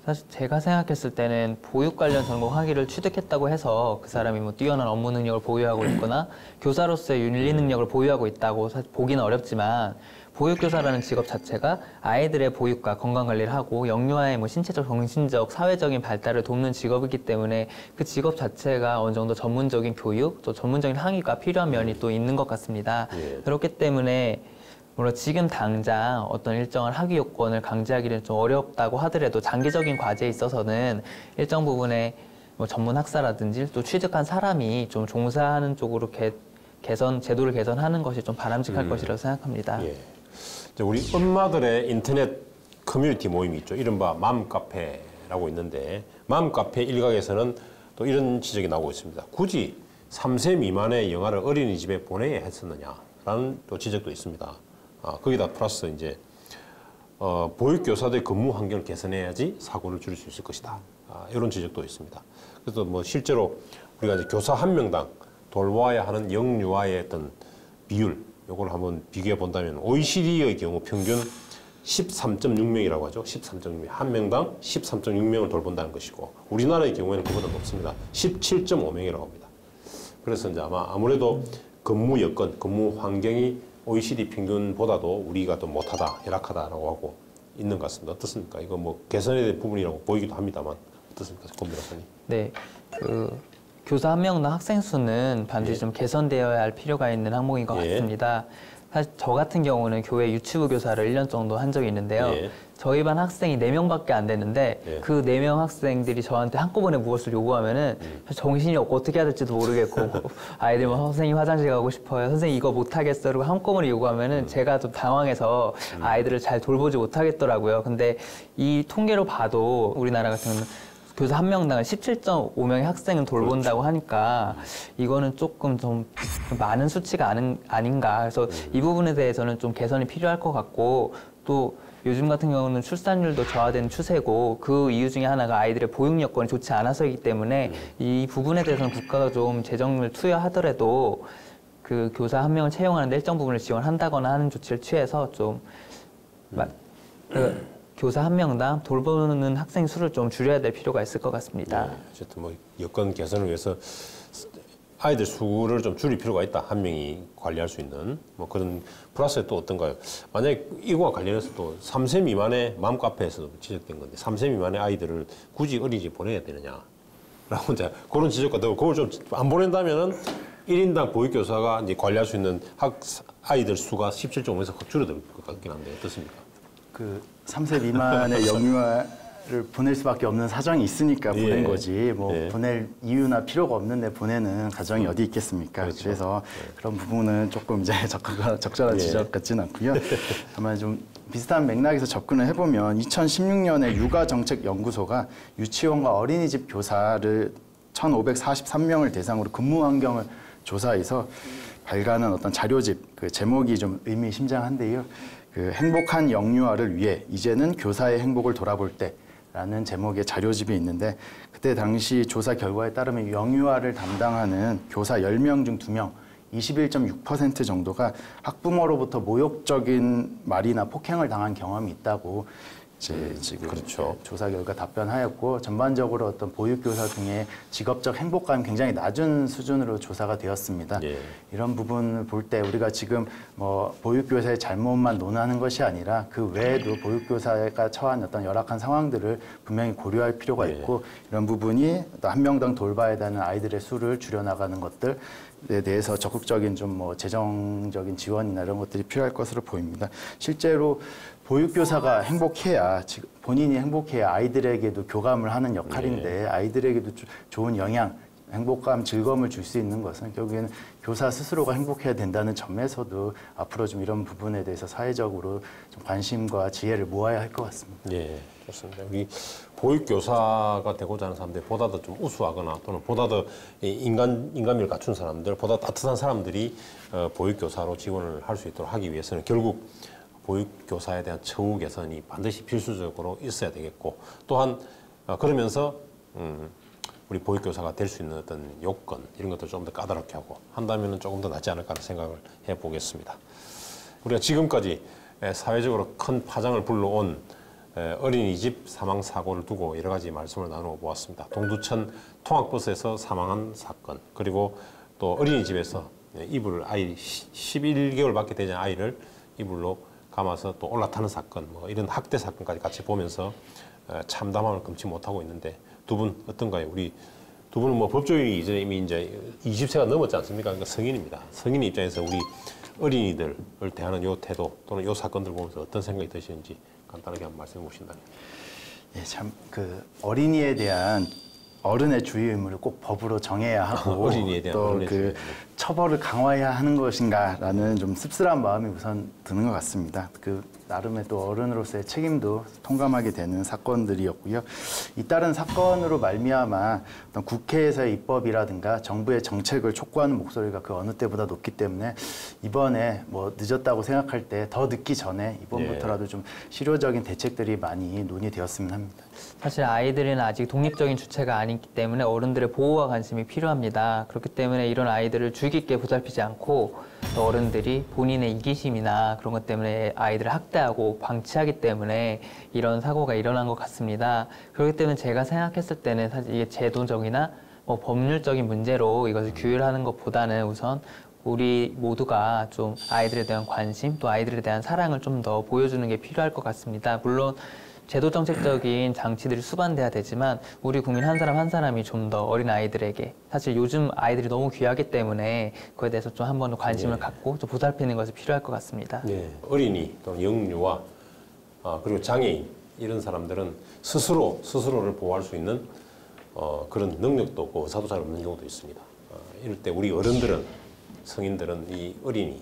B: 사실 제가 생각했을 때는 보육 관련 전공 학위를 취득했다고 해서 그 사람이 뭐 뛰어난 업무 능력을 보유하고 있거나 교사로서의 윤리 능력을 보유하고 있다고 사실 보기는 어렵지만 보육교사라는 직업 자체가 아이들의 보육과 건강관리를 하고 영유아의 뭐 신체적, 정신적, 사회적인 발달을 돕는 직업이기 때문에 그 직업 자체가 어느 정도 전문적인 교육, 또 전문적인 학위가 필요한 면이 또 있는 것 같습니다. 그렇기 때문에 물론 지금 당장 어떤 일정한 학위 요건을 강제하기는 좀 어렵다고 하더라도 장기적인 과제에 있어서는 일정 부분의 뭐 전문 학사라든지 또 취득한 사람이 좀 종사하는 쪽으로 제도를 개선하는 것이 좀 바람직할 것이라고 생각합니다.
A: 예. 우리 엄마들의 인터넷 커뮤니티 모임이 있죠. 이른바 맘카페라고 있는데 맘카페 일각에서는 또 이런 지적이 나오고 있습니다. 굳이 3세 미만의 영아를 어린이집에 보내야 했었느냐라는 또 지적도 있습니다. 거기다 플러스 이제 보육교사들의 근무 환경을 개선해야지 사고를 줄일 수 있을 것이다. 이런 지적도 있습니다. 그래서 뭐 실제로 우리가 이제 교사 한 명당 돌봐야 하는 영유아의 어떤 비율, 요걸 한번 비교해 본다면 OECD의 경우 평균 13.6명이라고 하죠. 13.6명. 한 명당 13.6명을 돌본다는 것이고 우리나라의 경우에는 그보다 높습니다. 17.5명이라고 합니다. 그래서 이제 아무래도 근무 여건, 근무 환경이 OECD 평균보다도 우리가 더 못하다, 열악하다라고 하고 있는 것 같습니다. 어떻습니까? 이거 뭐 개선해야 될 부분이라고 보이기도 합니다만 어떻습니까, 권 변호사님?
B: 네, 교사 한 명당 학생 수는 반드시 좀 개선되어야 할 필요가 있는 항목인 것 같습니다. 사실 저 같은 경우는 교회 유치부 교사를 1년 정도 한 적이 있는데요. 저희 반 학생이 4명밖에 안 됐는데 그 4명 학생들이 저한테 한꺼번에 무엇을 요구하면은 정신이 없고 어떻게 해야 될지도 모르겠고 아이들 뭐 선생님 화장실 가고 싶어요. 선생님 이거 못하겠어요. 그리고 한꺼번에 요구하면은 제가 좀 당황해서 아이들을 잘 돌보지 못하겠더라고요. 근데 이 통계로 봐도 우리나라 같은 경우는 교사 한 명당 17.5명의 학생을 돌본다고 하니까 이거는 조금 좀 많은 수치가 아닌가. 그래서 이 부분에 대해서는 좀 개선이 필요할 것 같고 또 요즘 같은 경우는 출산율도 저하되는 추세고 그 이유 중에 하나가 아이들의 보육 여건이 좋지 않아서이기 때문에 이 부분에 대해서는 국가가 좀 재정을 투여하더라도 그 교사 한 명을 채용하는 데 일정 부분을 지원한다거나 하는 조치를 취해서 좀 교사 한 명당 돌보는 학생 수를 좀 줄여야 될 필요가 있을 것 같습니다.
A: 네, 어쨌든 뭐 여건 개선을 위해서 아이들 수를 좀 줄일 필요가 있다. 한 명이 관리할 수 있는 뭐 그런 플러스에 또 어떤가요? 만약에 이거와 관련해서 또 3세 미만의 맘카페에서도 지적된 건데 3세 미만의 아이들을 굳이 어린이집 보내야 되느냐라고 이제 그런 지적과 또 그걸 좀 안 보낸다면은 1인당 보육교사가 이제 관리할 수 있는 아이들 수가 17.5에서 줄어들 것 같긴 한데 어떻습니까?
C: 그 3세 미만의 영유아를 보낼 수밖에 없는 사정이 있으니까 보낸 거지 뭐 보낼 이유나 필요가 없는데 보내는 가정이 어디 있겠습니까?
A: 그렇죠.
C: 그래서 그런 부분은 조금 이제 적절한 지적 같지는 않고요. 다만 좀 비슷한 맥락에서 접근을 해보면 2016년에 육아정책연구소가 유치원과 어린이집 교사를 1,543명을 대상으로 근무 환경을 조사해서 발간한 어떤 자료집, 그 제목이 좀 의미심장한데요. 그 행복한 영유아를 위해 이제는 교사의 행복을 돌아볼 때라는 제목의 자료집이 있는데 그때 당시 조사 결과에 따르면 영유아를 담당하는 교사 10명 중 2명, 21.6% 정도가 학부모로부터 모욕적인 말이나 폭행을 당한 경험이 있다고 지금
A: 그렇죠.
C: 조사 결과 답변하였고 전반적으로 어떤 보육교사 등의 직업적 행복감이 굉장히 낮은 수준으로 조사가 되었습니다. 이런 부분을 볼 때 우리가 지금 뭐 보육교사의 잘못만 논하는 것이 아니라 그 외에도 보육교사가 처한 어떤 열악한 상황들을 분명히 고려할 필요가 있고 이런 부분이 한 명당 돌봐야 되는 아이들의 수를 줄여나가는 것들에 대해서 적극적인 좀 뭐 재정적인 지원이나 이런 것들이 필요할 것으로 보입니다. 실제로 보육교사가 행복해야 본인이 행복해야 아이들에게도 교감을 하는 역할인데 아이들에게도 좋은 영향, 행복감, 즐거움을 줄 수 있는 것은 결국에는 교사 스스로가 행복해야 된다는 점에서도 앞으로 좀 이런 부분에 대해서 사회적으로 좀 관심과 지혜를 모아야 할 것 같습니다.
A: 좋습니다. 우리 보육교사가 되고자 하는 사람들이 보다 더 좀 우수하거나 또는 보다 더 인간미를 갖춘 사람들, 보다 따뜻한 사람들이 보육교사로 지원을 할 수 있도록 하기 위해서는 결국 보육교사에 대한 처우 개선이 반드시 필수적으로 있어야 되겠고, 또한 그러면서 우리 보육교사가 될 수 있는 어떤 요건 이런 것들 좀 더 까다롭게 하고 한다면 조금 더 낫지 않을까 하는 생각을 해보겠습니다. 우리가 지금까지 사회적으로 큰 파장을 불러온 어린이집 사망 사고를 두고 여러 가지 말씀을 나누어 보았습니다. 동두천 통학버스에서 사망한 사건, 그리고 또 어린이집에서 아이 11개월밖에 되지 않은 아이를 이불로 감아서 또 올라타는 사건, 뭐 이런 학대 사건까지 같이 보면서 참담함을 금치 못하고 있는데, 두 분 어떤가요? 우리 두 분은 뭐 법조인이 이미 이제 20세가 넘었지 않습니까? 그러니까 성인입니다. 성인 입장에서 우리 어린이들을 대하는 요 태도 또는 요 사건들 보면서 어떤 생각이 드시는지 간단하게 한번 말씀해 보신다면.
C: 예, 참 그 어린이에 대한 어른의 주의 의무를 꼭 법으로 정해야 하고
A: 어린이에 대한
C: 또 그 처벌을 강화해야 하는 것인가라는 좀 씁쓸한 마음이 우선 드는 것 같습니다. 그 나름의 또 어른으로서의 책임도 통감하게 되는 사건들이었고요. 잇따른 사건으로 말미암아 어떤 국회에서의 입법이라든가 정부의 정책을 촉구하는 목소리가 그 어느 때보다 높기 때문에 이번에 뭐 늦었다고 생각할 때 더 늦기 전에 이번부터라도 좀 실효적인 대책들이 많이 논의되었으면 합니다.
B: 사실 아이들은 아직 독립적인 주체가 아니기 때문에 어른들의 보호와 관심이 필요합니다. 그렇기 때문에 이런 아이들을 주의 깊게 보살피지 않고 또 어른들이 본인의 이기심이나 그런 것 때문에 아이들을 학대하고 방치하기 때문에 이런 사고가 일어난 것 같습니다. 그렇기 때문에 제가 생각했을 때는 사실 이게 제도적이나 뭐 법률적인 문제로 이것을 규율하는 것보다는 우선 우리 모두가 좀 아이들에 대한 관심 또 아이들에 대한 사랑을 좀 더 보여주는 게 필요할 것 같습니다. 물론 제도 정책적인 장치들이 수반돼야 되지만 우리 국민 한 사람 한 사람이 좀 더 어린 아이들에게, 사실 요즘 아이들이 너무 귀하기 때문에 그에 대해서 좀 한 번 더 관심을 갖고 좀 보살피는 것이 필요할 것 같습니다.
A: 어린이 또는 영유아 그리고 장애인 이런 사람들은 스스로를 보호할 수 있는 그런 능력도 없고 의사도 잘 없는 경우도 있습니다. 이럴 때 우리 어른들은, 성인들은 이 어린이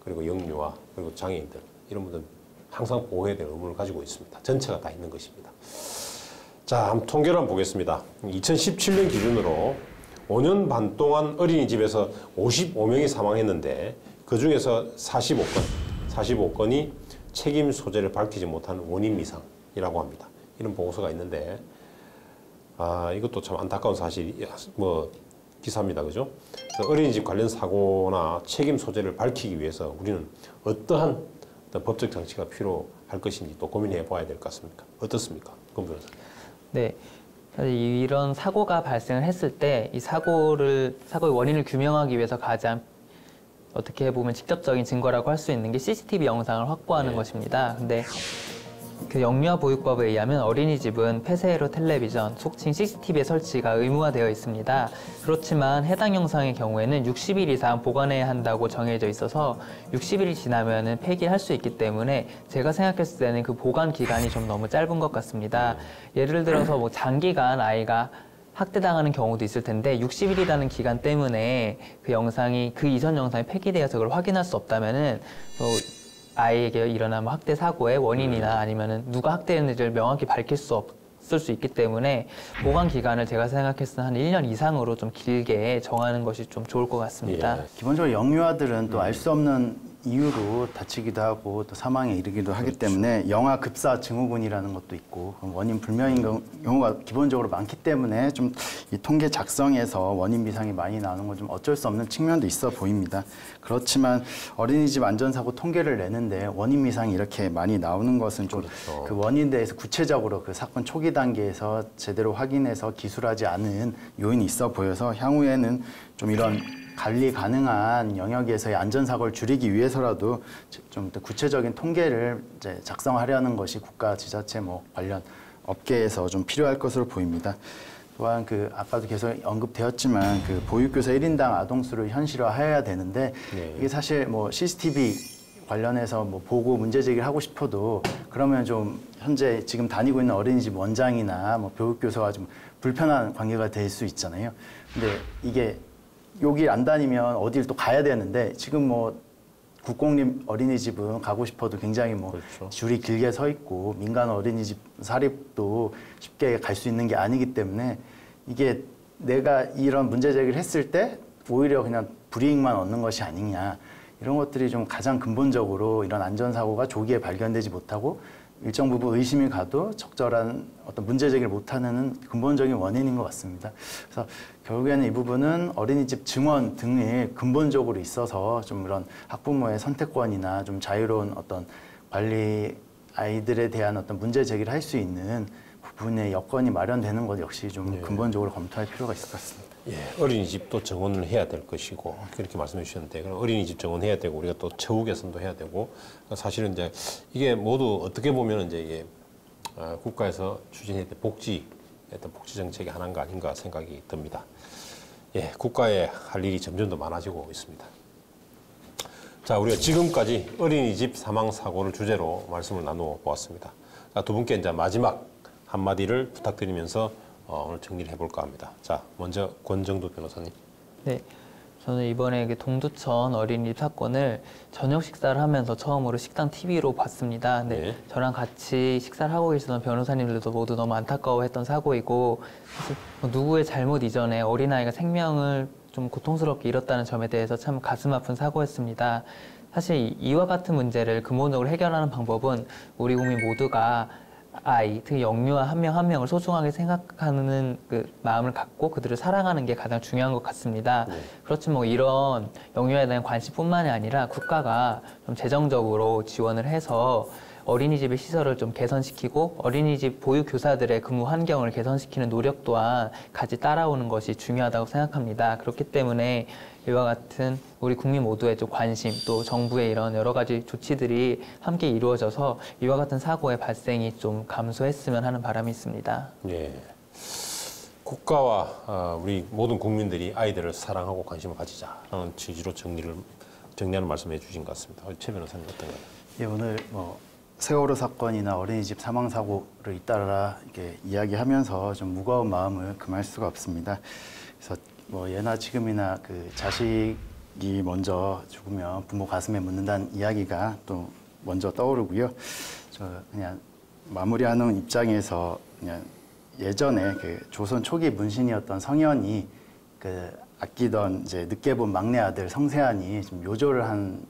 A: 그리고 영유아 그리고 장애인들 이런 분들은 항상 보호해야 될 의무를 가지고 있습니다. 전체가 다 있는 것입니다. 자, 한번 통계를 한번 보겠습니다. 2017년 기준으로 5년 반 동안 어린이집에서 55명이 사망했는데 그중에서 45건이 책임 소재를 밝히지 못한 원인 미상이라고 합니다. 이런 보고서가 있는데 이것도 참 안타까운 사실, 기사입니다. 그죠? 어린이집 관련 사고나 책임 소재를 밝히기 위해서 우리는 어떠한 법적 장치가 필요할 것인지 또 고민해 봐야 될 것 같습니까? 어떻습니까? 검 변호사님.
B: 네. 이런 사고가 발생을 했을 때 이 사고의 원인을 규명하기 위해서 가장 어떻게 보면 직접적인 증거라고 할 수 있는 게 CCTV 영상을 확보하는 것입니다. 근데 그 영유아 보육법에 의하면 어린이집은 폐쇄로 텔레비전, 속칭 CCTV의 설치가 의무화되어 있습니다. 그렇지만 해당 영상의 경우에는 60일 이상 보관해야 한다고 정해져 있어서 60일이 지나면은 폐기할 수 있기 때문에 제가 생각했을 때는 그 보관 기간이 좀 너무 짧은 것 같습니다. 예를 들어서 뭐 장기간 아이가 학대당하는 경우도 있을 텐데 60일이라는 기간 때문에 그 이전 영상이 폐기되어서 그걸 확인할 수 없다면은 아이에게 일어난 학대 사고의 원인이나 아니면은 누가 학대했는지를 명확히 밝힐 수 없을 수 있기 때문에 보관 기간을 제가 생각했을 때 한 1년 이상으로 좀 길게 정하는 것이 좀 좋을 것 같습니다.
C: 기본적으로 영유아들은 또 알 수 없는 이유로 다치기도 하고 또 사망에 이르기도 하기 때문에 영아 급사 증후군이라는 것도 있고 원인 불명인 경우가 기본적으로 많기 때문에 좀 이 통계 작성에서 원인 미상이 많이 나오는 건 좀 어쩔 수 없는 측면도 있어 보입니다. 그렇지만 어린이집 안전사고 통계를 내는데 원인 미상이 이렇게 많이 나오는 것은 좀 그 원인에 대해서 구체적으로 그 사건 초기 단계에서 제대로 확인해서 기술하지 않은 요인이 있어 보여서 향후에는 좀 이런 관리 가능한 영역에서의 안전사고를 줄이기 위해서라도 좀 더 구체적인 통계를 이제 작성하려는 것이 국가 지자체 관련 업계에서 좀 필요할 것으로 보입니다. 또한 아까도 계속 언급되었지만 보육교사 1인당 아동수를 현실화해야 되는데 이게 사실 CCTV 관련해서 보고 문제제기를 하고 싶어도 그러면 좀 현재 지금 다니고 있는 어린이집 원장이나 보육교사와 좀 불편한 관계가 될 수 있잖아요. 근데 이게 여기 안 다니면 어딜 또 가야 되는데 지금 국공립 어린이집은 가고 싶어도 굉장히
A: 그렇죠.
C: 줄이 길게 서 있고 민간 어린이집 사립도 쉽게 갈 수 있는 게 아니기 때문에 이게 내가 이런 문제 제기를 했을 때 오히려 그냥 불이익만 얻는 것이 아니냐 이런 것들이 좀 가장 근본적으로 이런 안전사고가 조기에 발견되지 못하고 일정 부분 의심이 가도 적절한 어떤 문제 제기를 못하는 근본적인 원인인 것 같습니다. 그래서 결국에는 이 부분은 어린이집 증원 등이 근본적으로 있어서 좀 이런 학부모의 선택권이나 좀 자유로운 어떤 관리 아이들에 대한 어떤 문제 제기를 할 수 있는 부분의 여건이 마련되는 것 역시 좀 근본적으로 검토할 필요가 있을 것 같습니다.
A: 예, 어린이집도 정원을 해야 될 것이고 그렇게 말씀해 주셨는데 그럼 어린이집 정원해야 되고 우리가 또 처우 개선도 해야 되고 사실은 이제 이게 모두 어떻게 보면 이제 이게 국가에서 추진해야 될 복지 정책의 하나가 아닌가 생각이 듭니다. 예, 국가에 할 일이 점점 더 많아지고 있습니다. 자, 우리가 지금까지 어린이집 사망 사고를 주제로 말씀을 나누어 보았습니다. 두 분께 이제 마지막 한마디를 부탁드리면서 오늘 정리를 해볼까 합니다. 자, 먼저 권정도 변호사님.
B: 네, 저는 이번에 동두천 어린이집 사건을 저녁 식사를 하면서 처음으로 식당 TV로 봤습니다. 근데
A: 네.
B: 저랑 같이 식사를 하고 계시던 변호사님들도 모두 너무 안타까워했던 사고이고 사실 누구의 잘못 이전에 어린아이가 생명을 좀 고통스럽게 잃었다는 점에 대해서 참 가슴 아픈 사고였습니다. 사실 이와 같은 문제를 근본적으로 해결하는 방법은 우리 국민 모두가 아이, 특히 영유아 한 명 한 명을 소중하게 생각하는 그 마음을 갖고 그들을 사랑하는 게 가장 중요한 것 같습니다. 네. 그렇지만 이런 영유아에 대한 관심뿐만이 아니라 국가가 좀 재정적으로 지원을 해서 어린이집의 시설을 좀 개선시키고 어린이집 보육 교사들의 근무 환경을 개선시키는 노력 또한 같이 따라오는 것이 중요하다고 생각합니다. 그렇기 때문에 이와 같은 우리 국민 모두의 좀 관심 또 정부의 이런 여러 가지 조치들이 함께 이루어져서 이와 같은 사고의 발생이 좀 감소했으면 하는 바람이 있습니다.
A: 예. 국가와 우리 모든 국민들이 아이들을 사랑하고 관심을 가지자라는 취지로 정리하는 말씀해 주신 것 같습니다. 최 변호사님 어떤가요?
C: 예, 오늘 세월호 사건이나 어린이집 사망 사고를 잇따라 이렇게 이야기하면서 좀 무거운 마음을 금할 수가 없습니다. 그래서 예나 지금이나 그 자식이 먼저 죽으면 부모 가슴에 묻는다는 이야기가 또 먼저 떠오르고요. 저 그냥 마무리하는 입장에서 그냥 예전에 그 조선 초기 문신이었던 성현이 그 아끼던 이제 늦게 본 막내 아들 성세한이 좀 요조를 한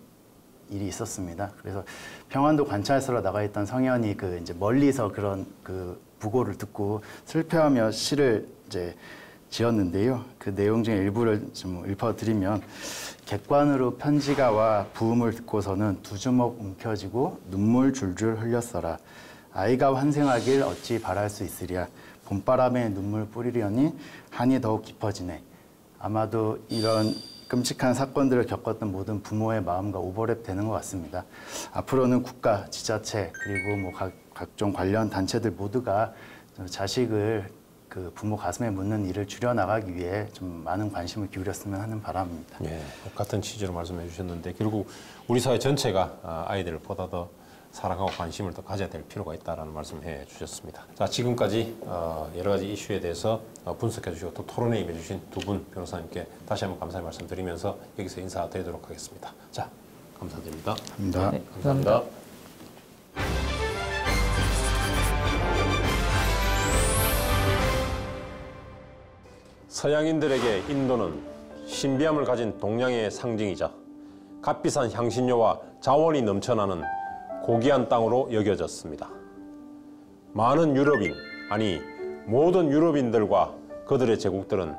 C: 일이 있었습니다. 그래서 평안도 관찰소로 나가 있던 성현이 그 이제 멀리서 그런 그 부고를 듣고 슬퍼하며 시를 이제 지었는데요. 그 내용 중에 일부를 좀 읊어드리면 객관으로 편지가 와 부음을 듣고서는 두 주먹 움켜쥐고 눈물 줄줄 흘렸어라. 아이가 환생하길 어찌 바랄 수 있으랴. 봄바람에 눈물 뿌리려니 한이 더욱 깊어지네. 아마도 이런 끔찍한 사건들을 겪었던 모든 부모의 마음과 오버랩 되는 것 같습니다. 앞으로는 국가, 지자체, 그리고 각종 관련 단체들 모두가 자식을 그 부모 가슴에 묻는 일을 줄여나가기 위해 좀 많은 관심을 기울였으면 하는 바람입니다.
A: 예, 같은 취지로 말씀해 주셨는데 결국 우리 사회 전체가 아이들을 보다 더 사랑하고 관심을 더 가져야 될 필요가 있다는 말씀을 해 주셨습니다. 자, 지금까지 여러 가지 이슈에 대해서 분석해 주시고 또 토론에 임해 주신 두 분 변호사님께 다시 한번 감사의 말씀드리면서 여기서 인사드리도록 하겠습니다. 자, 감사드립니다.
C: 감사합니다.
B: 네, 감사합니다.
A: 서양인들에게 인도는 신비함을 가진 동양의 상징이자 값비싼 향신료와 자원이 넘쳐나는 고귀한 땅으로 여겨졌습니다. 많은 유럽인, 아니 모든 유럽인들과 그들의 제국들은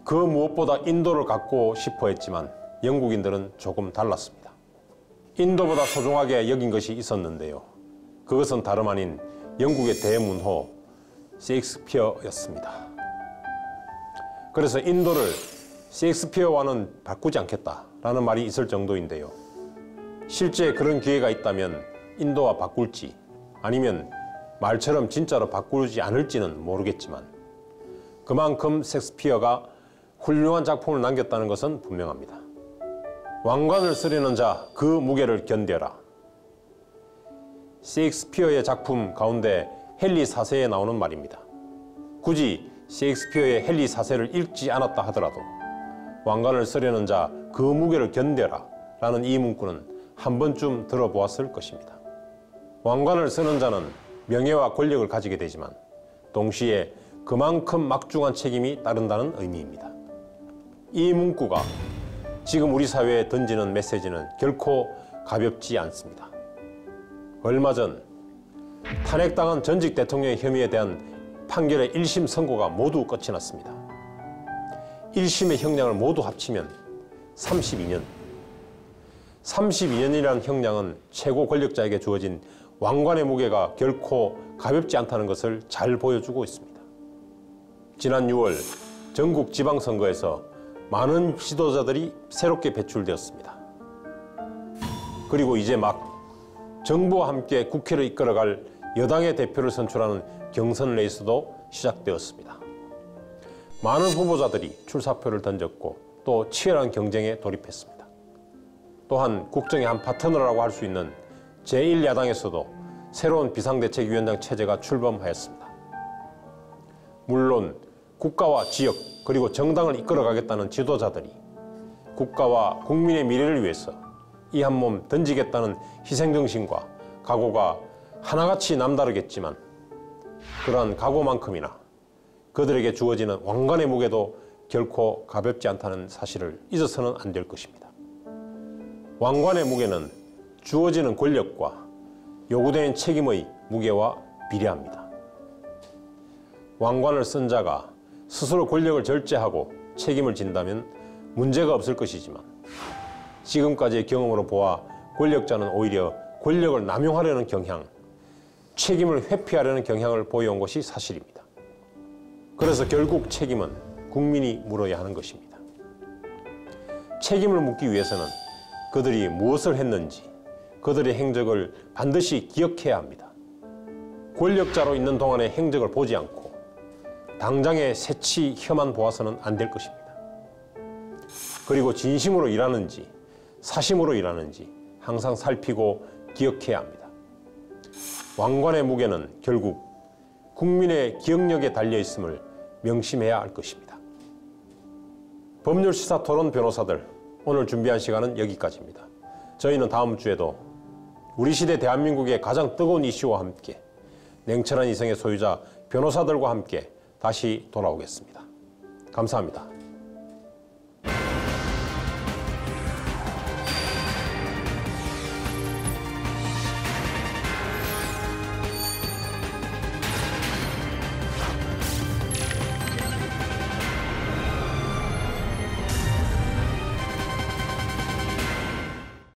A: 그 무엇보다 인도를 갖고 싶어 했지만 영국인들은 조금 달랐습니다. 인도보다 소중하게 여긴 것이 있었는데요. 그것은 다름 아닌 영국의 대문호 셰익스피어였습니다. 그래서 인도를 셰익스피어와는 바꾸지 않겠다라는 말이 있을 정도인데요. 실제 그런 기회가 있다면 인도와 바꿀지 아니면 말처럼 진짜로 바꾸지 않을지는 모르겠지만 그만큼 셰익스피어가 훌륭한 작품을 남겼다는 것은 분명합니다. 왕관을 쓰려는 자 그 무게를 견뎌라. 셰익스피어의 작품 가운데 헨리 4세에 나오는 말입니다. 굳이 셰익스피어의 헨리 4세를 읽지 않았다 하더라도 왕관을 쓰려는 자 그 무게를 견뎌라 라는 이 문구는 한 번쯤 들어보았을 것입니다. 왕관을 쓰는 자는 명예와 권력을 가지게 되지만 동시에 그만큼 막중한 책임이 따른다는 의미입니다. 이 문구가 지금 우리 사회에 던지는 메시지는 결코 가볍지 않습니다. 얼마 전 탄핵당한 전직 대통령의 혐의에 대한 판결의 1심 선고가 모두 끝이 났습니다. 1심의 형량을 모두 합치면 32년. 32년이라는 형량은 최고 권력자에게 주어진 왕관의 무게가 결코 가볍지 않다는 것을 잘 보여주고 있습니다. 지난 6월 전국 지방선거에서 많은 지도자들이 새롭게 배출되었습니다. 그리고 이제 막 정부와 함께 국회를 이끌어갈 여당의 대표를 선출하는 경선 레이스도 시작되었습니다. 많은 후보자들이 출사표를 던졌고 또 치열한 경쟁에 돌입했습니다. 또한 국정의 한 파트너라고 할 수 있는 제1야당에서도 새로운 비상대책위원장 체제가 출범하였습니다. 물론 국가와 지역 그리고 정당을 이끌어가겠다는 지도자들이 국가와 국민의 미래를 위해서 이 한 몸 던지겠다는 희생정신과 각오가 하나같이 남다르겠지만 그러한 각오만큼이나 그들에게 주어지는 왕관의 무게도 결코 가볍지 않다는 사실을 잊어서는 안 될 것입니다. 왕관의 무게는 주어지는 권력과 요구되는 책임의 무게와 비례합니다. 왕관을 쓴 자가 스스로 권력을 절제하고 책임을 진다면 문제가 없을 것이지만 지금까지의 경험으로 보아 권력자는 오히려 권력을 남용하려는 경향, 책임을 회피하려는 경향을 보여온 것이 사실입니다. 그래서 결국 책임은 국민이 물어야 하는 것입니다. 책임을 묻기 위해서는 그들이 무엇을 했는지 그들의 행적을 반드시 기억해야 합니다. 권력자로 있는 동안의 행적을 보지 않고 당장의 새치 혀만 보아서는 안 될 것입니다. 그리고 진심으로 일하는지 사심으로 일하는지 항상 살피고 기억해야 합니다. 왕관의 무게는 결국 국민의 기억력에 달려있음을 명심해야 할 것입니다. 법률시사토론 변호사들, 오늘 준비한 시간은 여기까지입니다. 저희는 다음 주에도 우리 시대 대한민국의 가장 뜨거운 이슈와 함께 냉철한 이성의 소유자 변호사들과 함께 다시 돌아오겠습니다. 감사합니다.